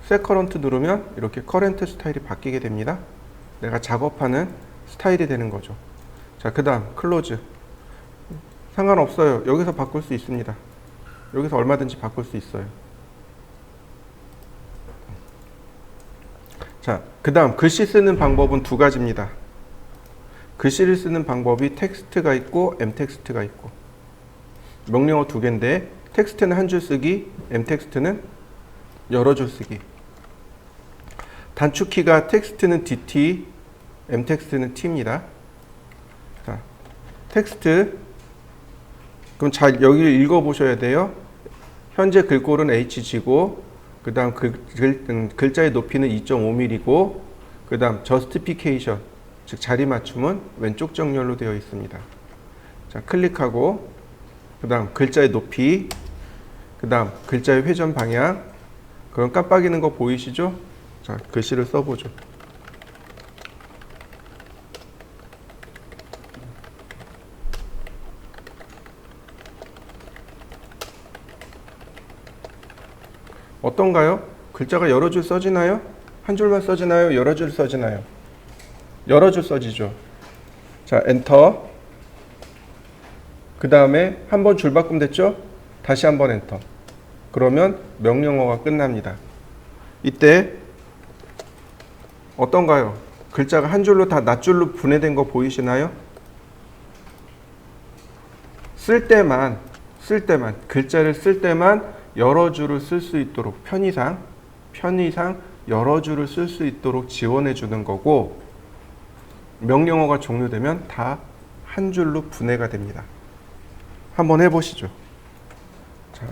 Set Current 누르면 이렇게 Current 스타일이 바뀌게 됩니다. 내가 작업하는 스타일이 되는 거죠. 자, 그 다음 Close. 상관없어요. 여기서 바꿀 수 있습니다. 여기서 얼마든지 바꿀 수 있어요. 자, 그 다음 글씨 쓰는 방법은 2가지입니다. 글씨를 쓰는 방법이 텍스트가 있고 m텍스트가 있고 명령어 2개인데 텍스트는 한 줄 쓰기, m텍스트는 여러 줄 쓰기. 단축키가 텍스트는 DT, m텍스트는 T입니다. 자, 텍스트. 그럼 잘 여기를 읽어보셔야 돼요. 현재 글꼴은 HG고, 그 다음 글자의 높이는 2.5mm고, 그 다음 justification, 즉 자리 맞춤은 왼쪽 정렬로 되어 있습니다. 자, 클릭하고, 그 다음 글자의 높이, 그 다음 글자의 회전 방향. 그럼 깜빡이는 거 보이시죠? 자, 글씨를 써보죠. 어떤가요? 글자가 여러 줄 써지나요? 한 줄만 써지나요? 여러 줄 써지나요? 여러 줄 써지죠. 자, 엔터. 그 다음에 한 번 줄 바꿈 됐죠? 다시 한 번 엔터. 그러면 명령어가 끝납니다. 이때 어떤가요? 글자가 한 줄로 다 낱줄로 분해된 거 보이시나요? 쓸 때만 글자를 쓸 때만 여러 줄을 쓸 수 있도록 편의상 여러 줄을 쓸 수 있도록 지원해 주는 거고, 명령어가 종료되면 다 한 줄로 분해가 됩니다. 한번 해보시죠. 자,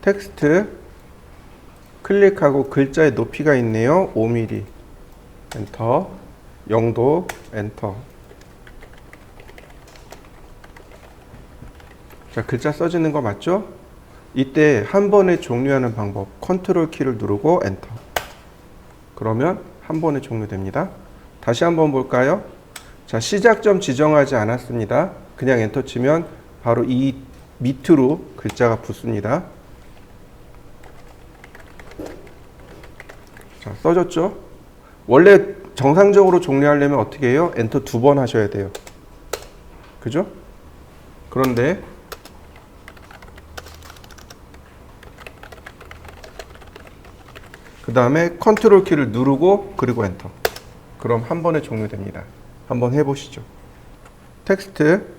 텍스트 클릭하고 글자의 높이가 있네요. 5mm 엔터, 0도 엔터. 자, 글자 써지는 거 맞죠? 이때 한 번에 종료하는 방법, 컨트롤 키를 누르고 엔터. 그러면 한 번에 종료됩니다. 다시 한번 볼까요? 자, 시작점 지정하지 않았습니다. 그냥 엔터 치면 바로 이 밑으로 글자가 붙습니다. 자, 써졌죠? 원래 정상적으로 종료하려면 어떻게 해요? 엔터 2번 하셔야 돼요. 그죠? 그런데 그 다음에 컨트롤 키를 누르고 그리고 엔터. 그럼 한 번에 종료됩니다. 한번 해보시죠. 텍스트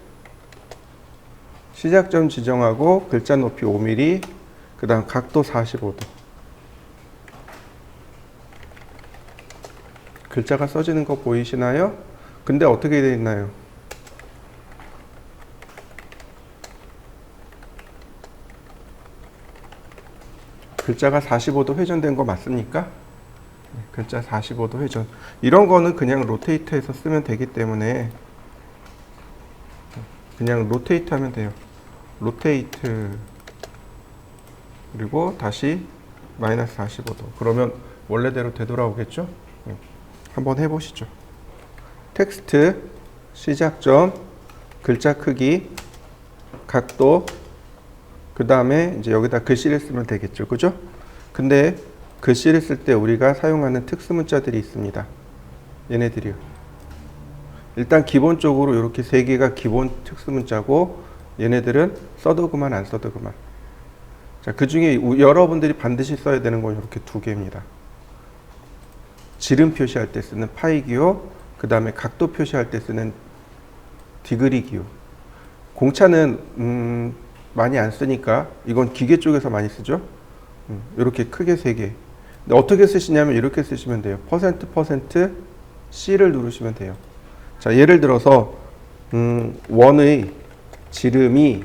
시작점 지정하고 글자 높이 5mm, 그 다음 각도 45도. 글자가 써지는 거 보이시나요? 근데 어떻게 되어 있나요? 글자가 45도 회전된 거 맞습니까? 글자 45도 회전. 이런 거는 그냥 로테이트해서 쓰면 되기 때문에 그냥 로테이트 하면 돼요. 로테이트 그리고 다시 마이너스 45도. 그러면 원래대로 되돌아오겠죠? 한번 해보시죠. 텍스트 시작점 글자 크기 각도, 그 다음에 이제 여기다 글씨를 쓰면 되겠죠. 그죠? 근데 글씨를 쓸 때 우리가 사용하는 특수 문자들이 있습니다. 얘네들이요. 일단 기본적으로 이렇게 세 개가 기본 특수 문자고, 얘네들은 써도 그만 안 써도 그만. 자, 그 중에 여러분들이 반드시 써야 되는 건 이렇게 두 개입니다. 지름 표시할 때 쓰는 파이 기호, 그 다음에 각도 표시할 때 쓰는 디그리 기호. 공차는 많이 안 쓰니까 이건 기계 쪽에서 많이 쓰죠. 이렇게 크게 세 개. 근데 어떻게 쓰시냐면 이렇게 쓰시면 돼요. %% C를 누르시면 돼요. 자, 예를 들어서 원의 지름이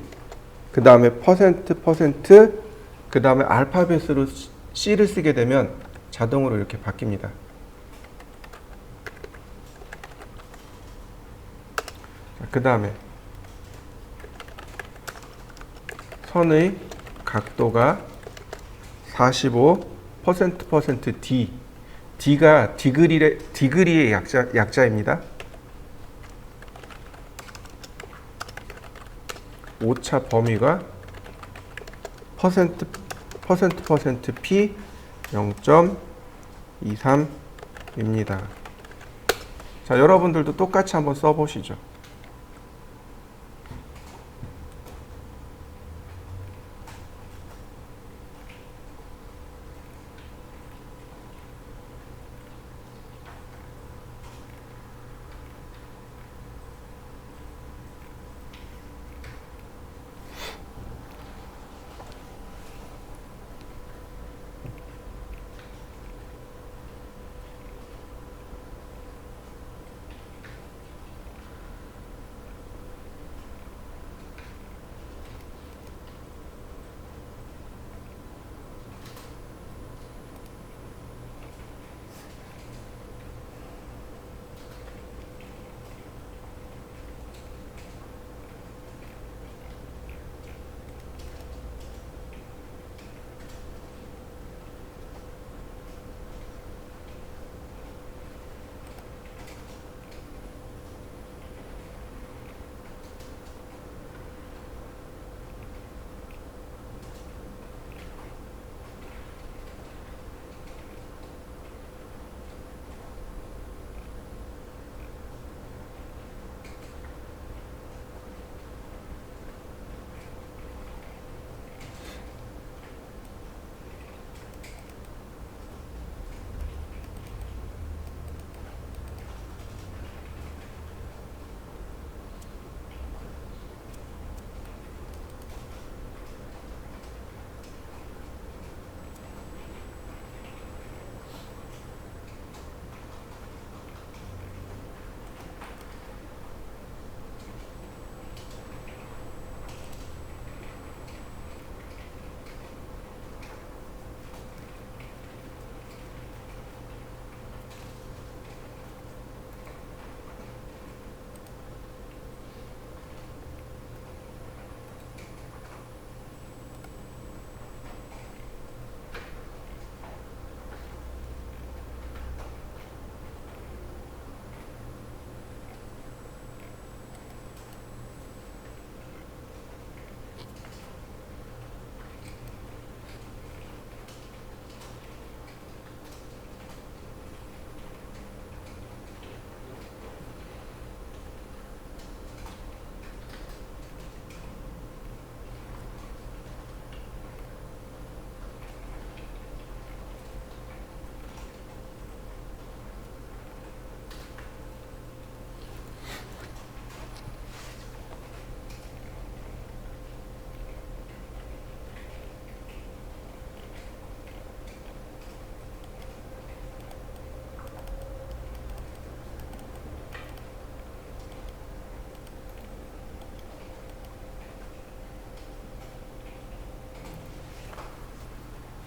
그 다음에 %%, 그 다음에 알파벳으로 C를 쓰게 되면 자동으로 이렇게 바뀝니다. 그 다음에 선의 각도가 45% D. D가 디그리의 약자입니다. 오차 범위가 %% P 0.23입니다. 자, 여러분들도 똑같이 한번 써보시죠.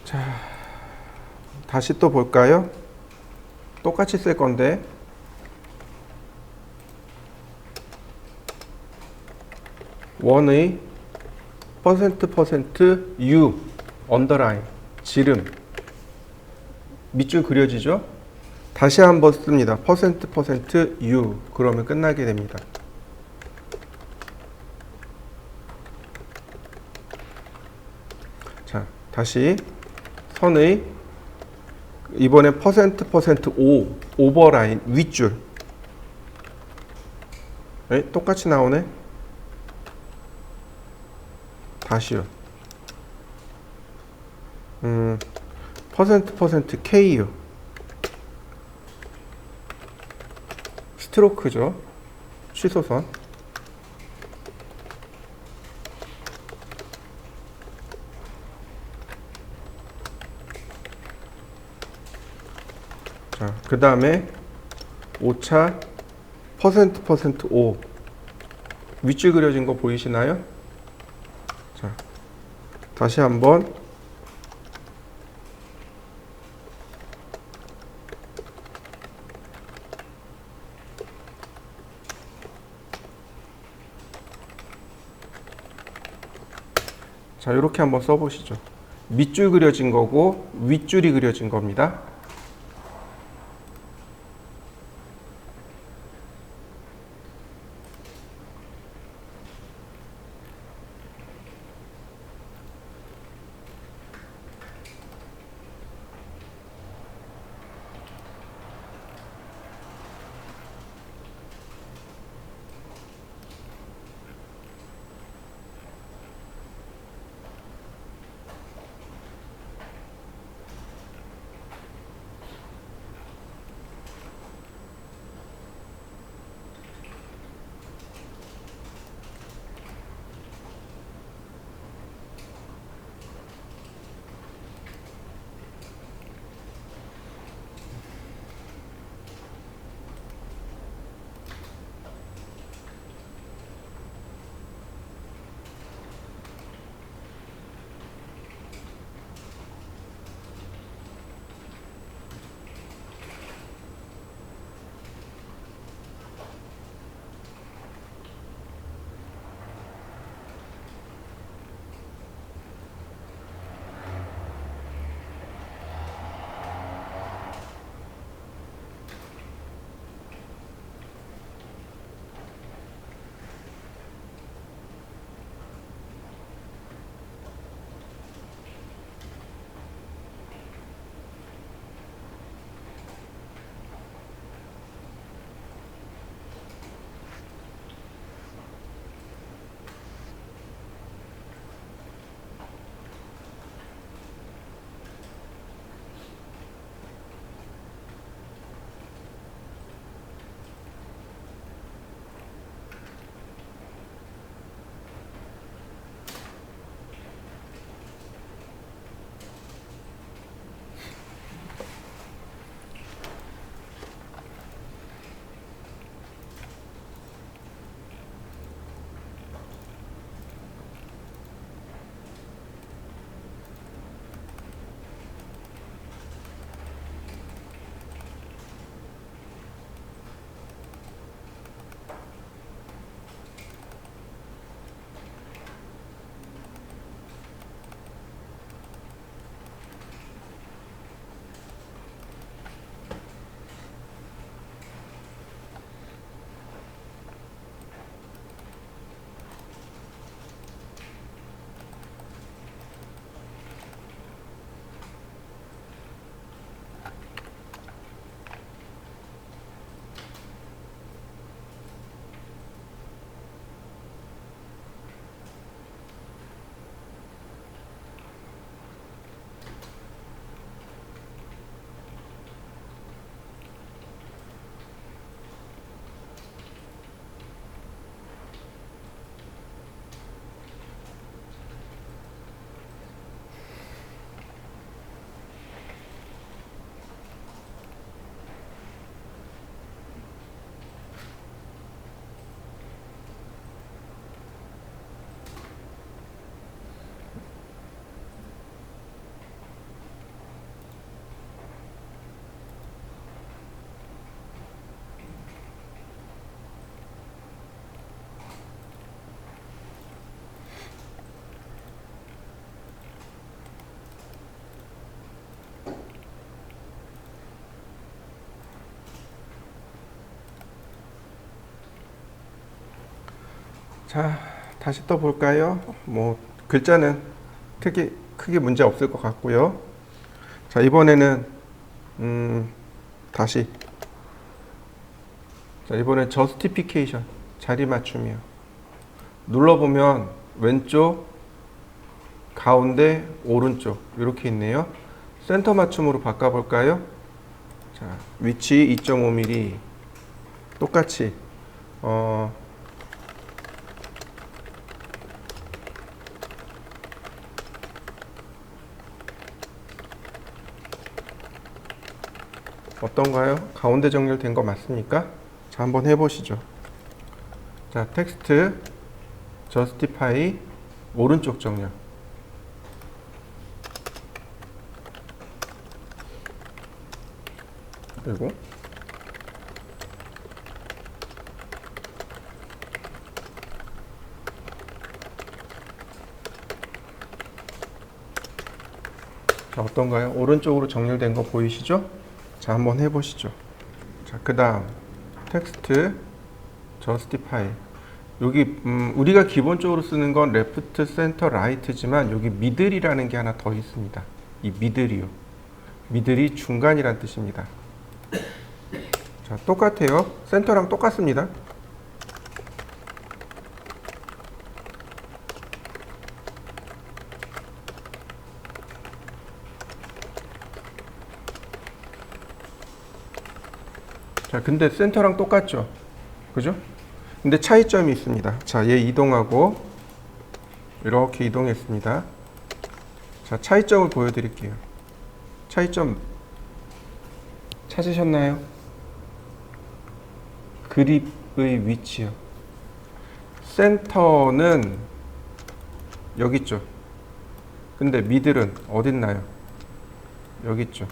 자, 다시 또 볼까요? 똑같이 쓸 건데 원의 %% U 언더라인 지름 밑줄 그려지죠? 다시 한번 씁니다. %% U 그러면 끝나게 됩니다. 자, 다시 선의 이번에 %% 오버라인 윗줄 똑같이 나오네. 다시요. %% K요. 스트로크죠. 취소선. 자, 그 다음에 오차 %O 윗줄 그려진 거 보이시나요? 자, 다시 한번 자, 이렇게 한번 써보시죠. 밑줄 그려진 거고 윗줄이 그려진 겁니다. 자, 다시 또 볼까요? 뭐 글자는 크게 문제 없을 것 같고요. 자, 이번에는 다시. 자, 이번엔 justification, 자리 맞춤이요. 눌러보면 왼쪽, 가운데, 오른쪽 이렇게 있네요. 센터 맞춤으로 바꿔볼까요? 자, 위치 2.5mm 똑같이 어떤가요? 가운데 정렬된 거 맞습니까? 자, 한번 해보시죠. 자, 텍스트 justify 오른쪽 정렬. 그리고 자, 어떤가요? 오른쪽으로 정렬된 거 보이시죠? 자, 한번 해보시죠. 자, 그 다음 텍스트 justify. 여기 우리가 기본적으로 쓰는 건 left, center, right지만 여기 middle이라는 게 하나 더 있습니다. 이 middle이요. middle이 중간이란 뜻입니다. 자, 똑같아요. 센터랑 똑같습니다. 자, 근데 센터랑 똑같죠? 그죠? 근데 차이점이 있습니다. 자, 얘 이동하고 이렇게 이동했습니다. 자, 차이점을 보여드릴게요. 차이점 찾으셨나요? 그립의 위치요. 센터는 여기 있죠. 근데 미들은 어딨나요? 여기 있죠.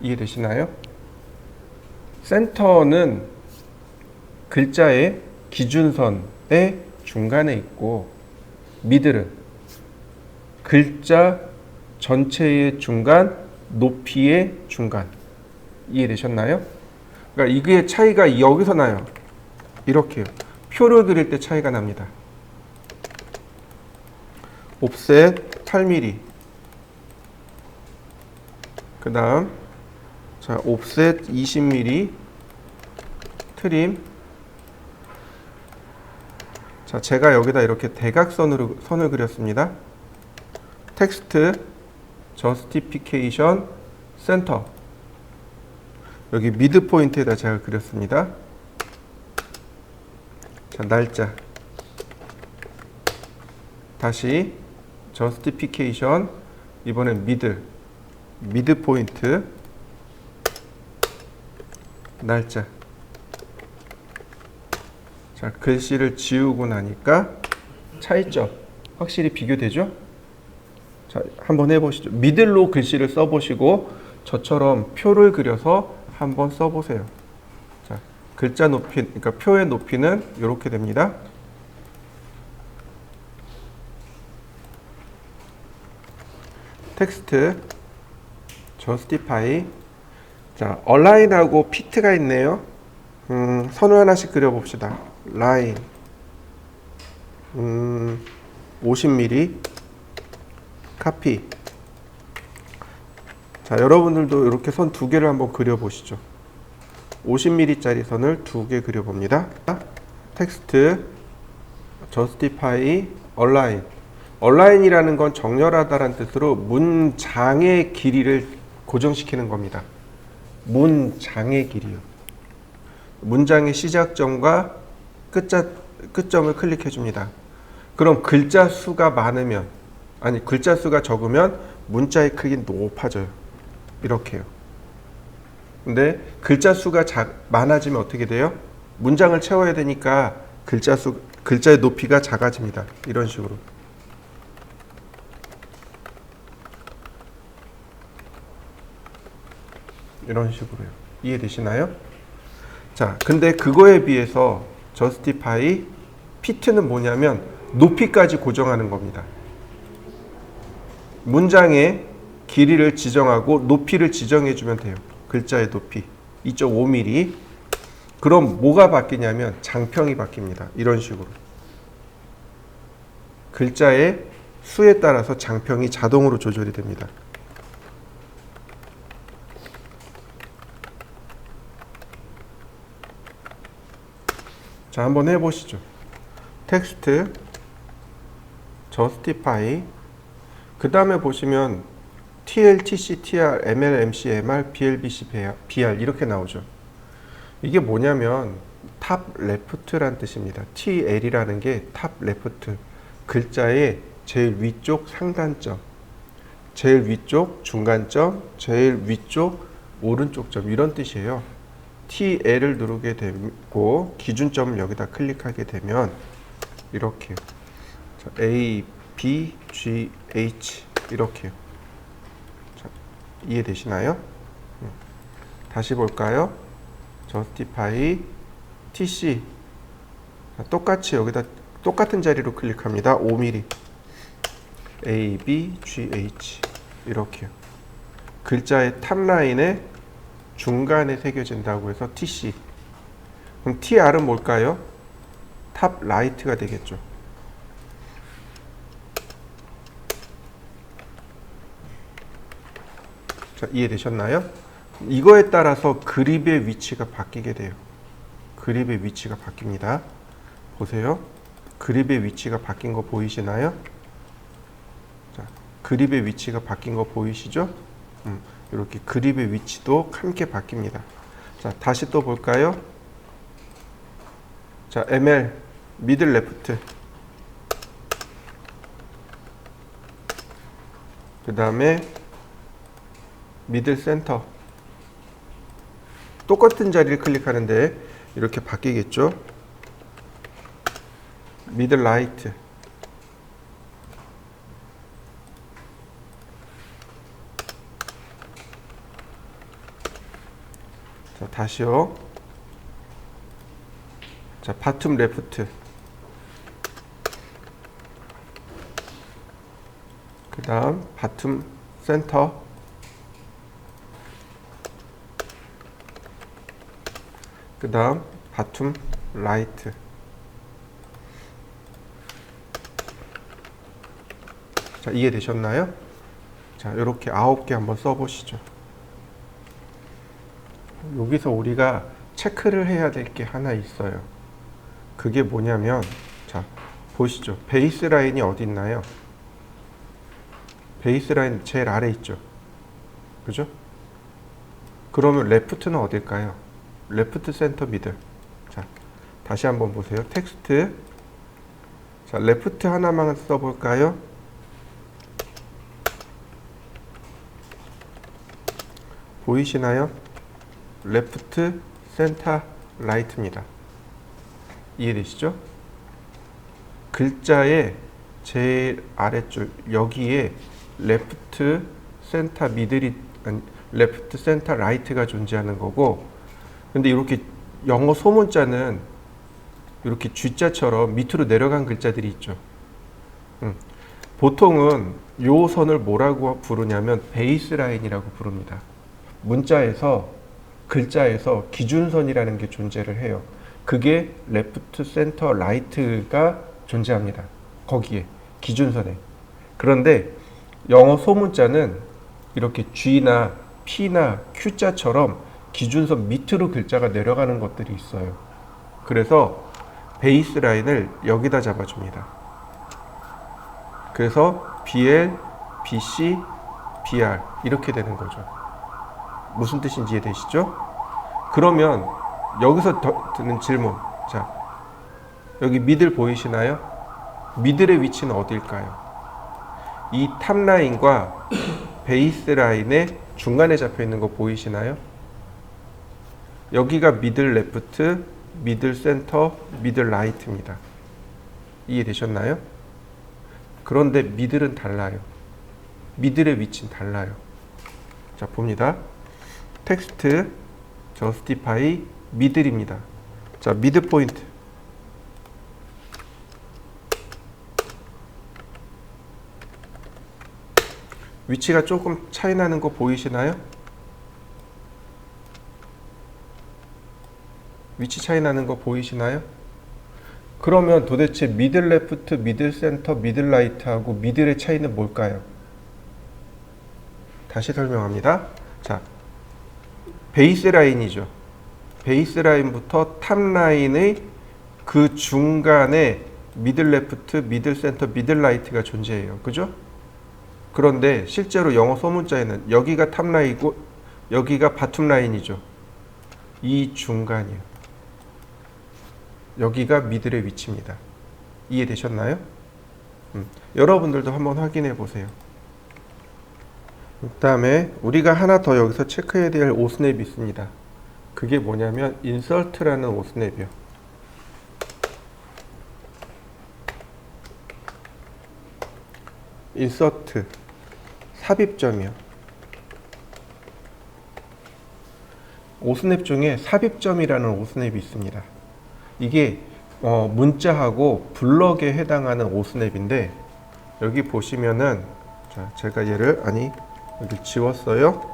이해되시나요? 센터는 글자의 기준선의 중간에 있고 미들은 글자 전체의 중간, 높이의 중간. 이해되셨나요? 그러니까 이게 차이가 여기서 나요. 이렇게요. 표를 그릴 때 차이가 납니다. 옵셋 8mm. 그 다음 자, 옵셋 20mm 트림. 자, 제가 여기다 이렇게 대각선으로 선을 그렸습니다. 텍스트 justification center. 여기 미드 포인트에다 제가 그렸습니다. 자, 날짜. 다시 justification. 이번엔 미드 포인트. 날짜. 자, 글씨를 지우고 나니까 차이점 확실히 비교되죠? 자, 한번 해보시죠. 미들로 글씨를 써보시고 저처럼 표를 그려서 한번 써보세요. 자, 글자 높이, 그러니까 표의 높이는 이렇게 됩니다. 텍스트 justify. 자, align하고 fit가 있네요. 선을 하나씩 그려봅시다. 라인 50mm 카피. 자, 여러분들도 이렇게 선 두 개를 한번 그려보시죠. 50mm 짜리 선을 두 개 그려봅니다. 텍스트 justify align. align이라는 건 정렬하다라는 뜻으로 문장의 길이를 고정시키는 겁니다. 문장의 길이요. 문장의 시작점과 끝점을 클릭해 줍니다. 그럼 글자 수가 많으면, 아니 글자 수가 적으면 문자의 크기는 높아져요. 이렇게요. 근데 글자 수가 많아지면 어떻게 돼요? 문장을 채워야 되니까 글자의 높이가 작아집니다. 이런 식으로. 이런 식으로요. 이해되시나요? 자, 근데 그거에 비해서 justify fit는 뭐냐면 높이까지 고정하는 겁니다. 문장의 길이를 지정하고 높이를 지정해 주면 돼요. 글자의 높이 2.5mm. 그럼 뭐가 바뀌냐면 장평이 바뀝니다. 이런 식으로. 글자의 수에 따라서 장평이 자동으로 조절이 됩니다. 자, 한번 해보시죠. 텍스트, justify, 그 다음에 보시면 TL, TC, TR, ML, MC, MR, BLBC, BR 이렇게 나오죠. 이게 뭐냐면 탑 레프트란 뜻입니다. TL이라는 게 탑 레프트, 글자의 제일 위쪽 상단점, 제일 위쪽 중간점, 제일 위쪽 오른쪽 점 이런 뜻이에요. TL을 누르게 되고 기준점을 여기다 클릭하게 되면 이렇게 A, B, G, H 이렇게요. 자, 이해되시나요? 다시 볼까요? justify TC 똑같이 여기다 똑같은 자리로 클릭합니다. 5mm A, B, G, H 이렇게요. 글자의 탑라인에 중간에 새겨진다고 해서 TC. 그럼 TR은 뭘까요? 탑 라이트가 되겠죠. 자, 이해되셨나요? 이거에 따라서 그립의 위치가 바뀌게 돼요. 그립의 위치가 바뀝니다. 보세요. 그립의 위치가 바뀐 거 보이시나요? 자, 그립의 위치가 바뀐 거 보이시죠? 이렇게 그립의 위치도 함께 바뀝니다. 자, 다시 또 볼까요? 자, ML, 미들 레프트. 그 다음에 미들 센터. 똑같은 자리를 클릭하는데 이렇게 바뀌겠죠? 미들 라이트. 자, 다시요. 자, 바텀 레프트. 그 다음 바텀 센터. 그 다음 바텀 라이트. 자, 이해되셨나요? 자, 이렇게 9개 한번 써보시죠. 여기서 우리가 체크를 해야 될 게 하나 있어요. 그게 뭐냐면, 자, 보시죠. 베이스 라인이 어디 있나요? 베이스 라인 제일 아래 있죠. 그죠? 그러면 레프트는 어딜까요? 레프트 센터 미들. 자, 다시 한번 보세요. 텍스트. 자, 레프트 하나만 써볼까요? 보이시나요? 레프트, 센터, 라이트입니다. 이해되시죠? 글자의 제일 아래줄 여기에 레프트, 센터, 미들이 아니, 레프트, 센터, 라이트가 존재하는 거고, 근데 이렇게 영어 소문자는 이렇게 G자처럼 밑으로 내려간 글자들이 있죠. 보통은 요 선을 뭐라고 부르냐면 베이스 라인이라고 부릅니다. 문자에서 글자에서 기준선이라는 게 존재를 해요. 그게 레프트, 센터, 라이트가 존재합니다. 거기에 기준선에. 그런데 영어 소문자는 이렇게 G나 P나 Q자처럼 기준선 밑으로 글자가 내려가는 것들이 있어요. 그래서 베이스 라인을 여기다 잡아줍니다. 그래서 BL, BC, BR 이렇게 되는 거죠. 무슨 뜻인지 이해되시죠? 그러면 여기서 드는 질문. 자, 여기 미들 보이시나요? 미들의 위치는 어디일까요? 이 탑라인과 베이스 라인의 중간에 잡혀 있는 거 보이시나요? 여기가 미들 레프트, 미들 센터, 미들 라이트입니다. 이해되셨나요? 그런데 미들은 달라요. 미들의 위치는 달라요. 자, 봅니다. 텍스트, justify, 미들입니다. 자, 미드 포인트. 위치가 조금 차이 나는 거 보이시나요? 위치 차이 나는 거 보이시나요? 그러면 도대체 미들 레프트, 미들 센터, 미들 라이트하고 미들의 차이는 뭘까요? 다시 설명합니다. 자, 베이스 라인이죠. 베이스 라인부터 탑 라인의 그 중간에 미들 레프트, 미들 센터, 미들 라이트가 존재해요. 그죠? 그런데 실제로 영어 소문자에는 여기가 탑 라인이고 여기가 바텀 라인이죠. 이 중간이요. 여기가 미들의 위치입니다. 이해되셨나요? 여러분들도 한번 확인해 보세요. 그 다음에 우리가 하나 더 여기서 체크해야 될 오스냅이 있습니다. 그게 뭐냐면 인설트라는 오스냅이요. 인서트 삽입점이요. 오스냅 중에 삽입점이라는 오스냅이 있습니다. 이게 문자하고 블럭에 해당하는 오스냅인데 여기 보시면은 자, 제가 얘를 여기 지웠어요.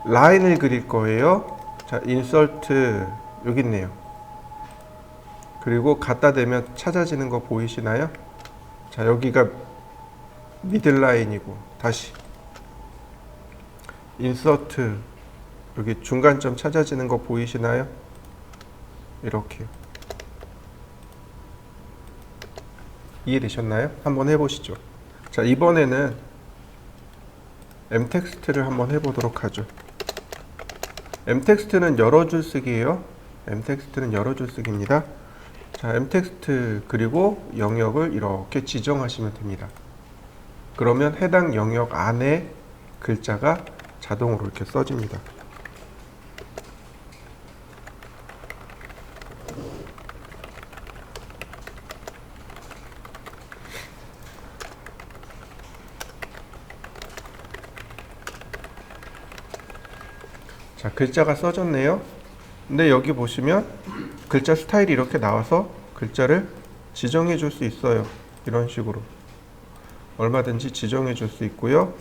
라인을 그릴 거예요. 자, 인설트 여기 있네요. 그리고 갖다 대면 찾아지는 거 보이시나요? 자, 여기가 미들 라인이고 다시 인서트 여기 중간점 찾아지는 거 보이시나요? 이렇게 이해되셨나요? 한번 해보시죠. 자, 이번에는 m텍스트를 한번 해보도록 하죠. m텍스트는 여러 줄 쓰기예요. m텍스트는 여러 줄 쓰기입니다. 자, m텍스트 그리고 영역을 이렇게 지정하시면 됩니다. 그러면 해당 영역 안에 글자가 자동으로 이렇게 써집니다. 자, 글자가 써졌네요. 근데 여기 보시면 글자 스타일이 이렇게 나와서 글자를 지정해 줄 수 있어요. 이런 식으로 얼마든지 지정해 줄 수 있고요.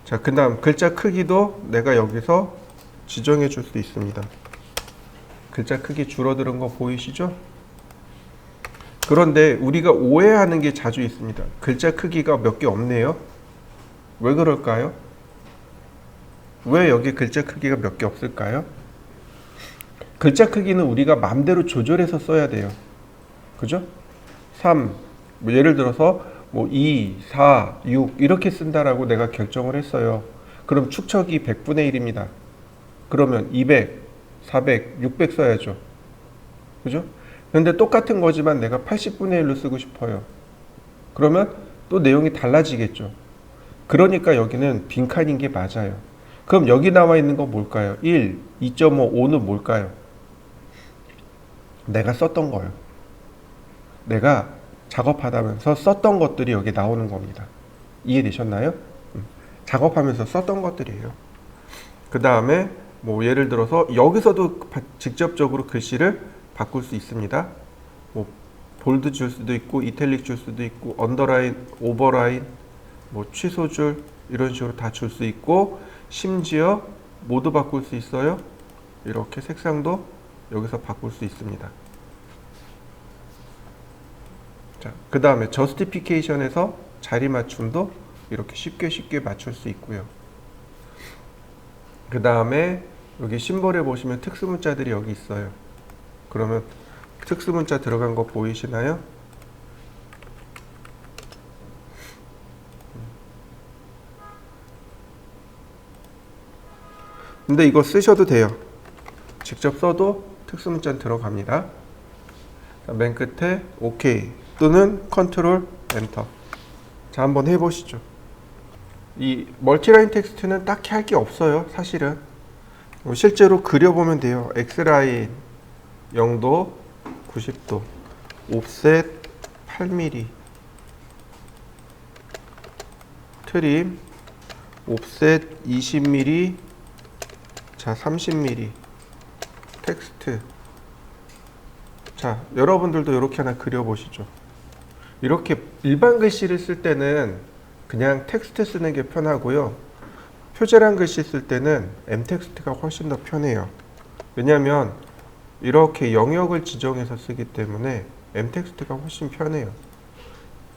자, 그 다음 글자 크기도 내가 여기서 지정해 줄 수 있습니다. 글자 크기 줄어드는 거 보이시죠? 그런데 우리가 오해하는 게 자주 있습니다. 글자 크기가 몇 개 없네요. 왜 그럴까요? 왜 여기 글자 크기가 몇 개 없을까요? 글자 크기는 우리가 마음대로 조절해서 써야 돼요. 그죠? 3, 예를 들어서 2, 4, 6 이렇게 쓴다라고 내가 결정을 했어요. 그럼 축척이 100분의 1입니다. 그러면 200, 400, 600 써야죠. 그죠? 근데 똑같은 거지만 내가 80분의 1로 쓰고 싶어요. 그러면 또 내용이 달라지겠죠. 그러니까 여기는 빈칸인 게 맞아요. 그럼 여기 나와 있는 건 뭘까요? 1, 2.5, 5는 뭘까요? 내가 썼던 거예요. 내가 작업하다면서 썼던 것들이 여기 나오는 겁니다. 이해되셨나요? 작업하면서 썼던 것들이에요. 그 다음에 예를 들어서 여기서도 직접적으로 글씨를 바꿀 수 있습니다. 볼드 줄 수도 있고 이탈릭 줄 수도 있고 언더라인, 오버라인, 취소줄 이런 식으로 다 줄 수 있고 심지어 모두 바꿀 수 있어요. 이렇게 색상도 여기서 바꿀 수 있습니다. 자, 그 다음에 저스티피케이션에서 자리 맞춤도 이렇게 쉽게 맞출 수 있고요. 그 다음에 여기 심볼에 보시면 특수문자들이 여기 있어요. 그러면 특수문자 들어간 거 보이시나요? 근데 이거 쓰셔도 돼요. 직접 써도 특수문자 들어갑니다. 자, 맨 끝에 OK 또는 컨트롤 엔터. 자, 한번 해보시죠. 이 멀티라인 텍스트는 딱히 할 게 없어요. 사실은 실제로 그려보면 돼요. X라인 0도 90도 옵셋 8mm 트림 옵셋 20mm 자 30mm 텍스트. 자, 여러분들도 이렇게 하나 그려보시죠. 이렇게 일반 글씨를 쓸 때는 그냥 텍스트 쓰는 게 편하고요. 표제란 글씨 쓸 때는 m텍스트가 훨씬 더 편해요. 왜냐하면 이렇게 영역을 지정해서 쓰기 때문에 M텍스트가 훨씬 편해요.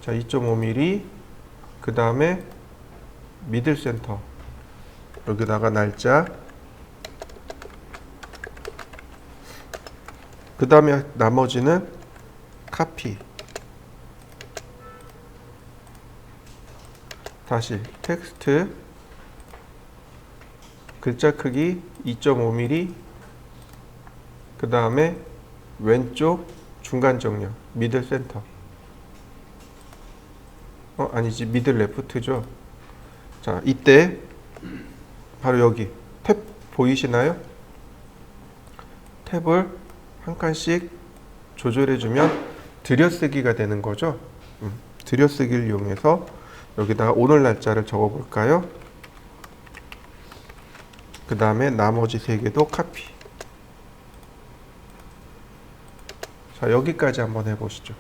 자, 2.5mm, 그 다음에 미들 센터, 여기다가 날짜, 그 다음에 나머지는 카피. 다시 텍스트, 글자 크기 2.5mm, 그 다음에 왼쪽 중간 정렬, 미들 센터. 아니지, 미들 레프트죠. 자, 이때 바로 여기 탭 보이시나요? 탭을 한 칸씩 조절해주면 들여쓰기가 되는 거죠. 들여쓰기를 이용해서 여기다가 오늘 날짜를 적어 볼까요? 그 다음에 나머지 세 개도 카피. 자, 여기까지 한번 해보시죠.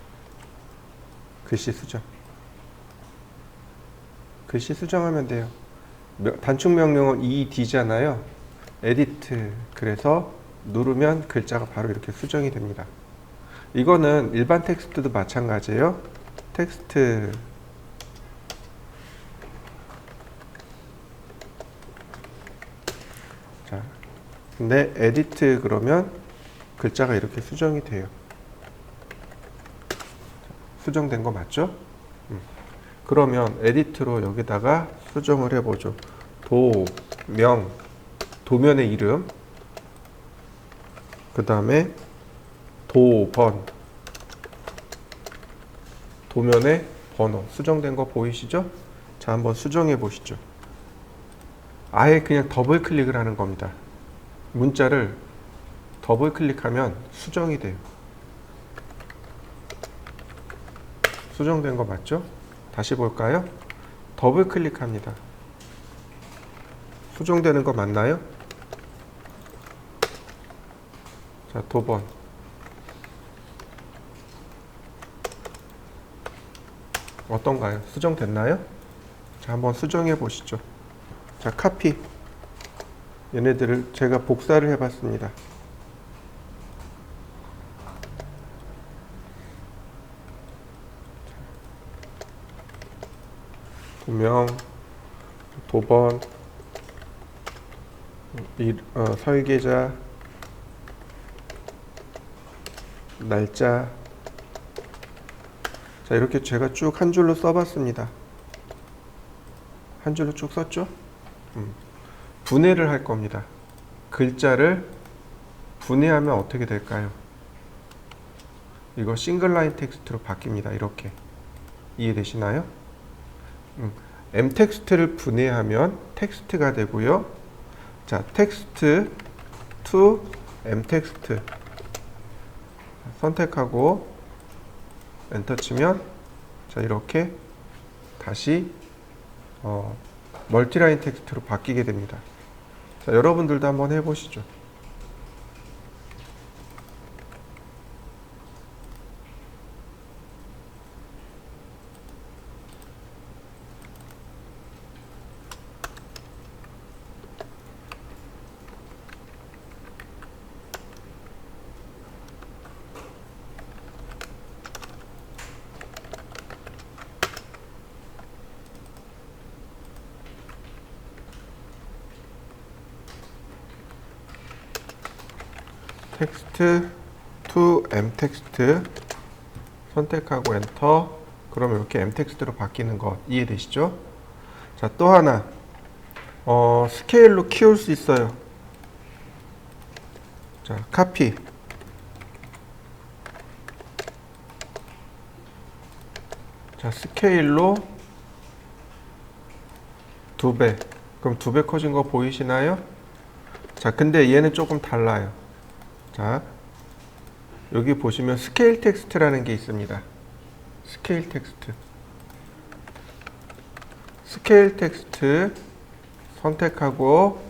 글씨 수정. 글씨 수정하면 돼요. 단축 명령은 ED잖아요. 에디트. 그래서 누르면 글자가 바로 이렇게 수정이 됩니다. 이거는 일반 텍스트도 마찬가지예요. 텍스트. 자, 근데 에디트 그러면 글자가 이렇게 수정이 돼요. 수정된 거 맞죠? 그러면 에디트로 여기다가 수정을 해보죠. 도면의 이름, 그 다음에 도면의 번호 수정된 거 보이시죠? 자, 한번 수정해 보시죠. 아예 그냥 더블 클릭을 하는 겁니다. 문자를 더블 클릭하면 수정이 돼요. 수정된 거 맞죠? 다시 볼까요? 더블 클릭합니다. 수정되는 거 맞나요? 자, 도번. 어떤가요? 수정됐나요? 자, 한번 수정해 보시죠. 자, 카피. 얘네들을 제가 복사를 해 봤습니다. 도명, 도번, 설계자, 날짜. 자, 이렇게 제가 쭉 한 줄로 써봤습니다. 한 줄로 쭉 썼죠? 분해를 할 겁니다. 글자를 분해하면 어떻게 될까요? 이거 싱글라인 텍스트로 바뀝니다. 이렇게. 이해되시나요? M텍스트를 분해하면 텍스트가 되고요. 자, 텍스트 to M텍스트 선택하고 엔터 치면 자, 이렇게 다시 멀티라인 텍스트로 바뀌게 됩니다. 자, 여러분들도 한번 해보시죠. 텍스트 to M텍스트 선택하고 엔터. 그러면 이렇게 M텍스트로 바뀌는 거 이해되시죠? 자, 또 하나 스케일로 키울 수 있어요. 자, 카피. 자, 스케일로 2배. 그럼 2배 커진 거 보이시나요? 자, 근데 얘는 조금 달라요. 자, 여기 보시면 스케일 텍스트라는 게 있습니다. 스케일 텍스트. 스케일 텍스트 선택하고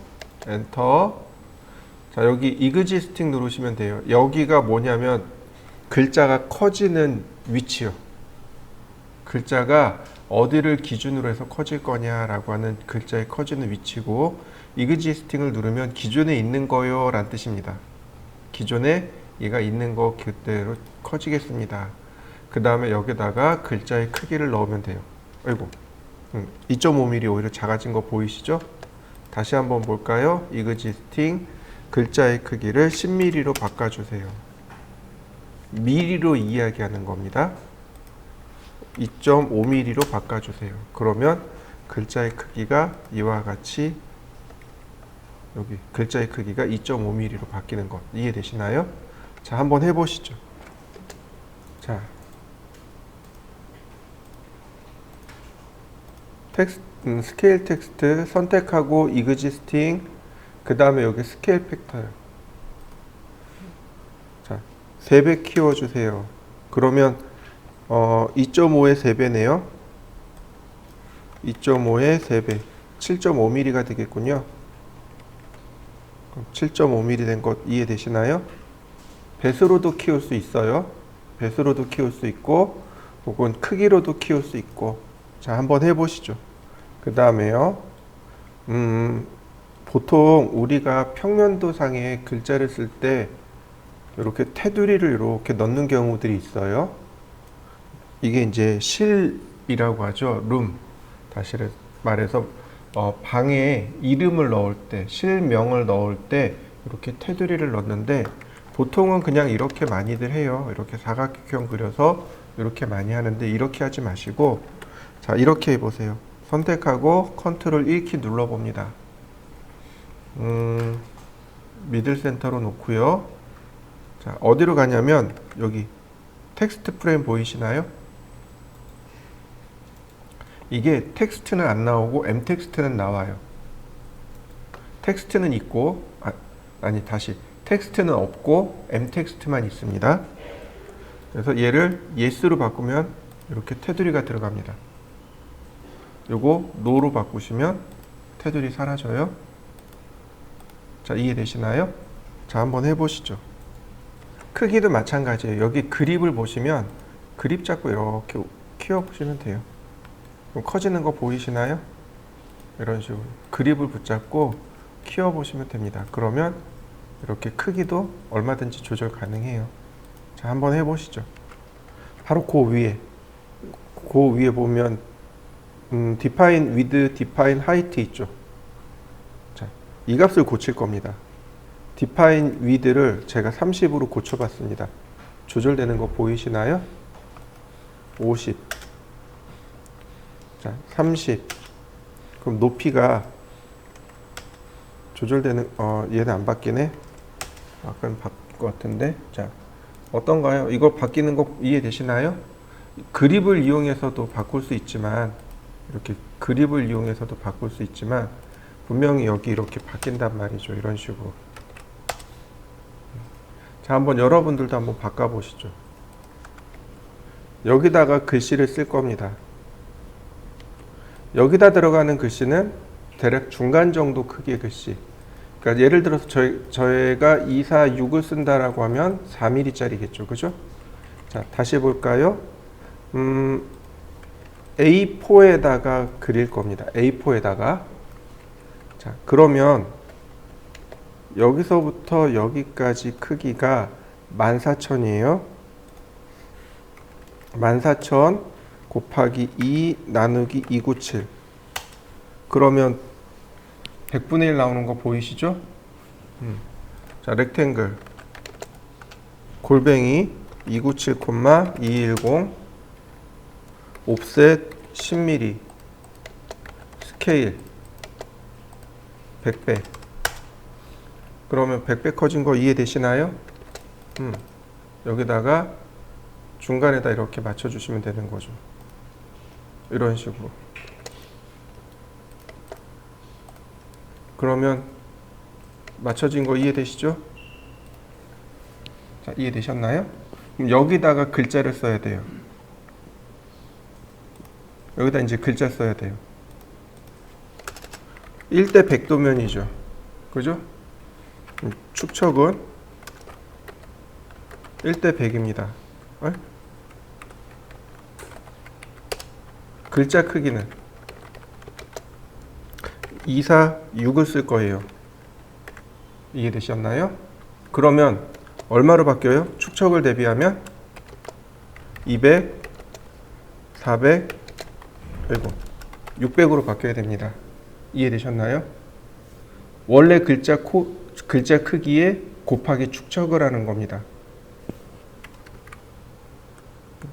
엔터. 자, 여기 이그지스팅 누르시면 돼요. 여기가 뭐냐면 글자가 커지는 위치요. 글자가 어디를 기준으로 해서 커질 거냐라고 하는 글자의 커지는 위치고, 이그지스팅을 누르면 기존에 있는 거요 라는 뜻입니다. 기존에 얘가 있는 거 그대로 커지겠습니다. 그 다음에 여기다가 글자의 크기를 넣으면 돼요. 아이고, 2.5mm 오히려 작아진 거 보이시죠? 다시 한번 볼까요? existing 글자의 크기를 10mm로 바꿔주세요. mm로 이야기하는 겁니다. 2.5mm로 바꿔주세요. 그러면 글자의 크기가 이와 같이 여기 글자의 크기가 2.5mm로 바뀌는 것 이해되시나요? 자, 한번 해보시죠. 자, 스케일 텍스트 선택하고 existing 그 다음에 여기 스케일 팩터요. 자, 3배 키워주세요. 그러면 2.5의 3배네요. 2.5의 3배 7.5mm가 되겠군요. 7.5mm 된 것 이해되시나요? 배수로도 키울 수 있어요. 배수로도 키울 수 있고 혹은 크기로도 키울 수 있고. 자, 한번 해보시죠. 그 다음에요. 보통 우리가 평면도상에 글자를 쓸 때 이렇게 테두리를 이렇게 넣는 경우들이 있어요. 이게 이제 실이라고 하죠. 룸. 다시 말해서 방에 이름을 넣을 때, 실명을 넣을 때 이렇게 테두리를 넣는데 보통은 그냥 이렇게 많이들 해요. 이렇게 사각형 그려서 이렇게 많이 하는데 이렇게 하지 마시고 자, 이렇게 해보세요. 선택하고 컨트롤 1키 눌러봅니다. 미들 센터로 놓고요. 자, 어디로 가냐면 여기 텍스트 프레임 보이시나요? 이게 텍스트는 안 나오고 M 텍스트는 나와요. 텍스트는 있고 아니 다시 텍스트는 없고 M 텍스트만 있습니다. 그래서 얘를 yes로 바꾸면 이렇게 테두리가 들어갑니다. 요거 no로 바꾸시면 테두리 사라져요. 자, 이해되시나요? 자, 한번 해보시죠. 크기도 마찬가지예요. 여기 그립을 보시면 그립 잡고 이렇게 키워보시면 돼요. 그럼 커지는 거 보이시나요? 이런 식으로 그립을 붙잡고 키워보시면 됩니다. 그러면 이렇게 크기도 얼마든지 조절 가능해요. 자, 한번 해보시죠. 바로 그 위에 보면 define width, define height 있죠. 자, 이 값을 고칠 겁니다. define width를 제가 30으로 고쳐봤습니다. 조절되는 거 보이시나요? 50. 자, 30. 그럼 높이가 조절되는 얘는 안 바뀌네. 아까는 바뀔 것 같은데. 자, 어떤가요? 이거 바뀌는 거 이해되시나요? 그립을 이용해서도 바꿀 수 있지만 이렇게 그립을 이용해서도 바꿀 수 있지만 분명히 여기 이렇게 바뀐단 말이죠. 이런 식으로. 자, 한번 여러분들도 한번 바꿔보시죠. 여기다가 글씨를 쓸 겁니다. 여기다 들어가는 글씨는 대략 중간 정도 크기의 글씨. 그러니까 예를 들어서 저희가 2, 4, 6을 쓴다라고 하면 4mm짜리겠죠. 그죠? 자, 다시 볼까요? A4에다가 그릴 겁니다. A4에다가. 자, 그러면 여기서부터 여기까지 크기가 14,000이에요. 14,000 곱하기 2 나누기 297. 그러면 100분의 1 나오는 거 보이시죠? 자, 렉탱글 골뱅이 297,210 옵셋 10mm 스케일 100배. 그러면 100배 커진 거 이해되시나요? 여기다가 중간에다 이렇게 맞춰주시면 되는 거죠. 이런 식으로. 그러면 맞춰진 거 이해되시죠? 자, 이해되셨나요? 그럼 여기다가 글자를 써야 돼요. 여기다 이제 글자 써야 돼요. 1대 100도면이죠. 그죠? 축척은 1대 100입니다. 글자 크기는 2, 4, 6을 쓸 거예요. 이해되셨나요? 그러면 얼마로 바뀌어요? 축척을 대비하면 200, 400, 그리고 600으로 바뀌어야 됩니다. 이해되셨나요? 원래 글자 크기에 곱하기 축척을 하는 겁니다.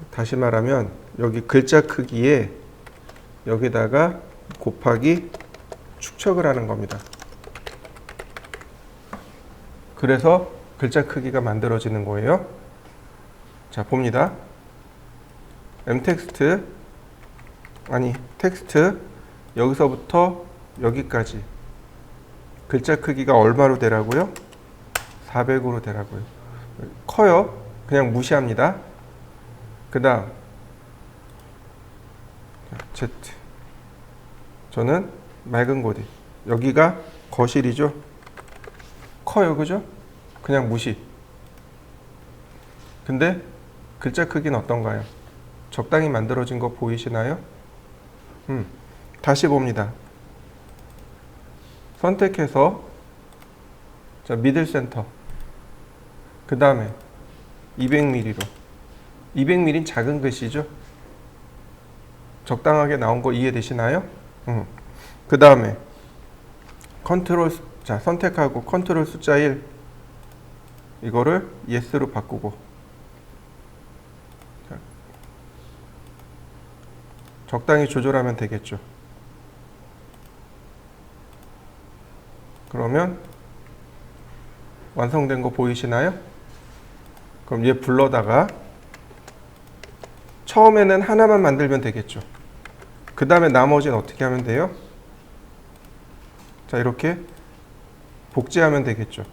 다시 말하면 여기 글자 크기에 여기다가 곱하기 축척을 하는 겁니다. 그래서 글자 크기가 만들어지는 거예요. 자, 봅니다. 텍스트 여기서부터 여기까지 글자 크기가 얼마로 되라고요? 400으로 되라고요. 커요. 그냥 무시합니다. 그 다음 Z, 저는 맑은 고딕. 여기가 거실이죠. 커요, 그죠? 그냥 무시. 근데 글자 크기는 어떤가요? 적당히 만들어진 거 보이시나요? 다시 봅니다. 선택해서 자, 미들 센터. 그 다음에 200mm로. 200mm는 작은 글씨죠. 적당하게 나온 거 이해되시나요? 그 다음에 자, 선택하고 컨트롤 숫자 1 이거를 yes로 바꾸고, 자, 적당히 조절하면 되겠죠. 그러면 완성된 거 보이시나요? 그럼 얘 불러다가 처음에는 하나만 만들면 되겠죠. 그 다음에 나머지는 어떻게 하면 돼요? 자, 이렇게 복제하면 되겠죠.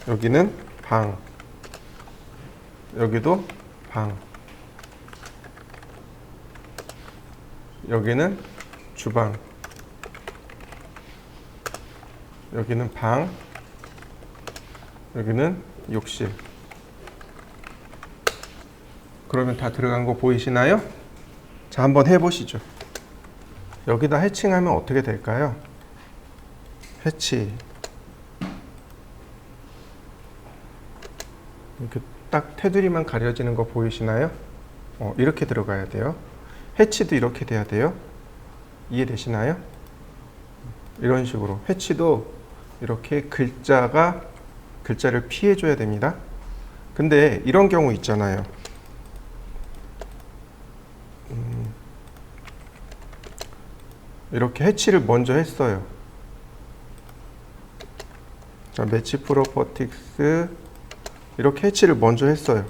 여기는 방, 여기도 방, 여기는 주방, 여기는 방, 여기는 욕실. 그러면 다 들어간 거 보이시나요? 자, 한번 해보시죠. 여기다 해칭하면 어떻게 될까요? 해치. 이렇게 딱 테두리만 가려지는 거 보이시나요? 이렇게 들어가야 돼요. 해치도 이렇게 돼야 돼요. 이해되시나요? 이런 식으로 해치도 이렇게 글자를 피해줘야 됩니다. 근데 이런 경우 있잖아요. 이렇게 해치를 먼저 했어요. 자, 매치 프로퍼틱스 이렇게 해치를 먼저 했어요.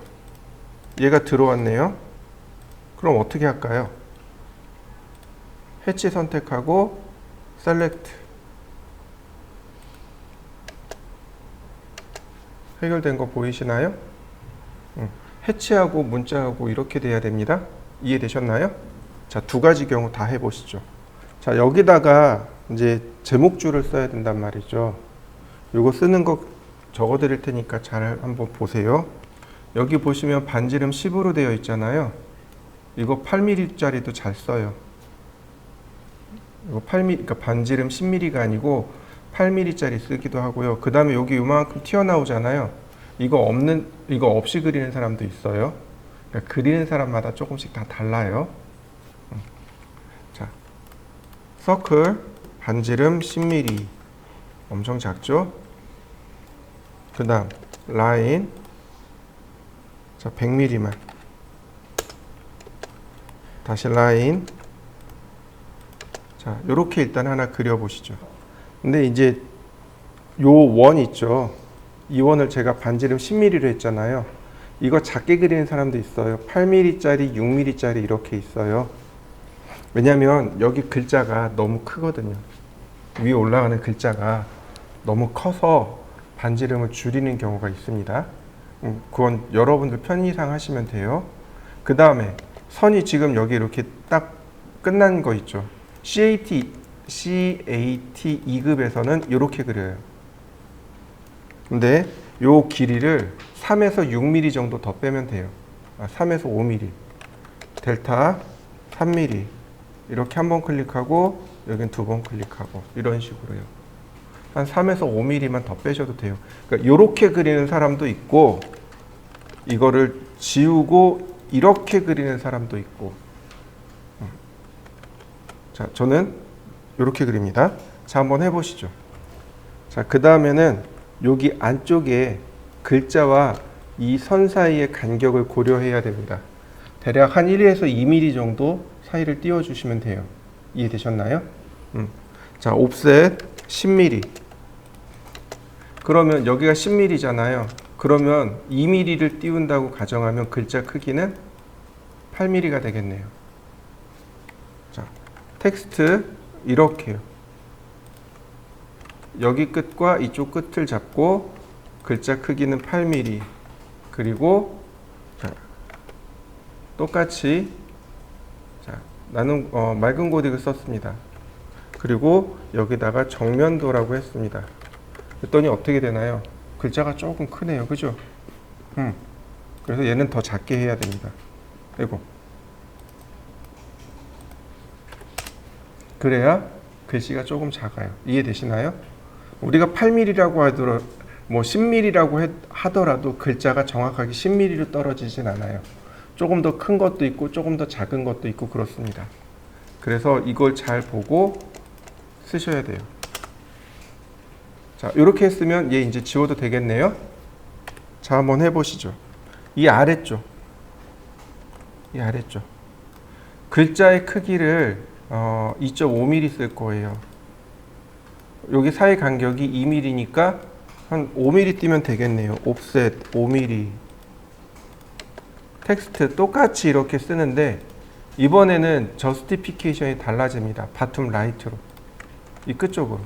얘가 들어왔네요. 그럼 어떻게 할까요? 해치 선택하고 셀렉트. 해결된 거 보이시나요? 해치하고 문자하고 이렇게 돼야 됩니다. 이해되셨나요? 자, 두 가지 경우 다 해보시죠. 자, 여기다가 이제 제목줄을 써야 된단 말이죠. 이거 쓰는 거 적어 드릴 테니까 잘 한번 보세요. 여기 보시면 반지름 10으로 되어 있잖아요. 이거 8mm짜리도 잘 써요. 이거 8mm, 그러니까 반지름 10mm가 아니고 8mm짜리 쓰기도 하고요. 그 다음에 여기 이만큼 튀어나오잖아요. 이거 없이 그리는 사람도 있어요. 그러니까 그리는 사람마다 조금씩 다 달라요. 자, 서클 반지름 10mm 엄청 작죠? 그 다음 라인, 자, 100mm만. 다시 라인. 자, 요렇게 일단 하나 그려보시죠. 근데 이제 요 원 있죠. 이 원을 제가 반지름 10mm로 했잖아요. 이거 작게 그리는 사람도 있어요. 8mm짜리, 6mm짜리 이렇게 있어요. 왜냐면 여기 글자가 너무 크거든요. 위에 올라가는 글자가 너무 커서 반지름을 줄이는 경우가 있습니다. 그건 여러분들 편의상 하시면 돼요. 그 다음에 선이 지금 여기 이렇게 딱 끝난 거 있죠. CAT 2급에서는 이렇게 그려요. 근데 요 길이를 3에서 6mm 정도 더 빼면 돼요. 3에서 5mm. 델타 3mm. 이렇게 한 번 클릭하고 여긴 두 번 클릭하고 이런 식으로요. 한 3에서 5mm만 더 빼셔도 돼요. 그러니까 이렇게 그리는 사람도 있고 이거를 지우고 이렇게 그리는 사람도 있고. 자, 저는 이렇게 그립니다. 자, 한번 해보시죠. 자, 그 다음에는 여기 안쪽에 글자와 이 선 사이의 간격을 고려해야 됩니다. 대략 한 1에서 2mm 정도 사이를 띄워주시면 돼요. 이해되셨나요? 자, 옵셋 10mm. 그러면 여기가 10mm잖아요. 그러면 2mm를 띄운다고 가정하면 글자 크기는 8mm가 되겠네요. 자, 텍스트 이렇게요. 여기 끝과 이쪽 끝을 잡고 글자 크기는 8mm. 그리고 자, 똑같이 자, 나는 맑은 고딕을 썼습니다. 그리고 여기다가 정면도라고 했습니다. 그랬더니 어떻게 되나요? 글자가 조금 크네요. 그죠? 그래서 얘는 더 작게 해야 됩니다. 그리고 그래야 글씨가 조금 작아요. 이해되시나요? 우리가 8mm라고 하더라도 뭐 10mm라고 하더라도 글자가 정확하게 10mm로 떨어지진 않아요. 조금 더 큰 것도 있고 조금 더 작은 것도 있고 그렇습니다. 그래서 이걸 잘 보고 쓰셔야 돼요. 자, 이렇게 했으면 얘 이제 지워도 되겠네요. 자, 한번 해보시죠. 이 아래쪽 글자의 크기를 2.5mm 쓸 거예요. 여기 사이 간격이 2mm니까 한 5mm 띄면 되겠네요. 옵셋 5mm. 텍스트 똑같이 이렇게 쓰는데 이번에는 저스티피케이션이 달라집니다. 바텀 라이트로 이 끝쪽으로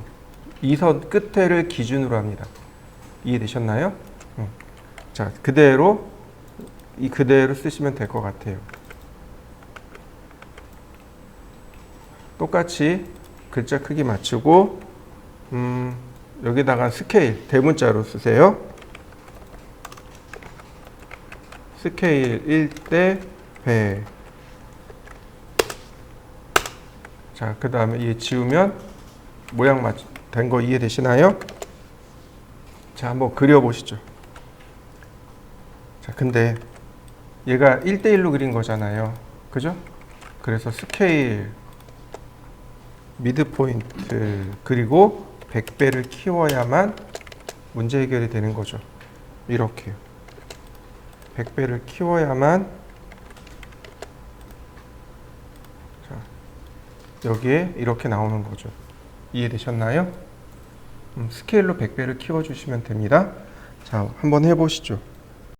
이 선 끝에를 기준으로 합니다. 이해되셨나요? 자, 그대로 쓰시면 될 것 같아요. 똑같이 글자 크기 맞추고 여기다가 스케일 대문자로 쓰세요. 스케일 1대 100. 자, 그 다음에 얘 지우면 모양 된 거 이해되시나요? 자, 한번 그려보시죠. 자, 근데 얘가 1대1로 그린 거잖아요. 그죠? 그래서 스케일, 미드포인트, 그리고 100배를 키워야만 문제 해결이 되는 거죠. 이렇게요. 100배를 키워야만 자, 여기에 이렇게 나오는 거죠. 이해되셨나요? 스케일로 100배를 키워주시면 됩니다. 자, 한번 해보시죠.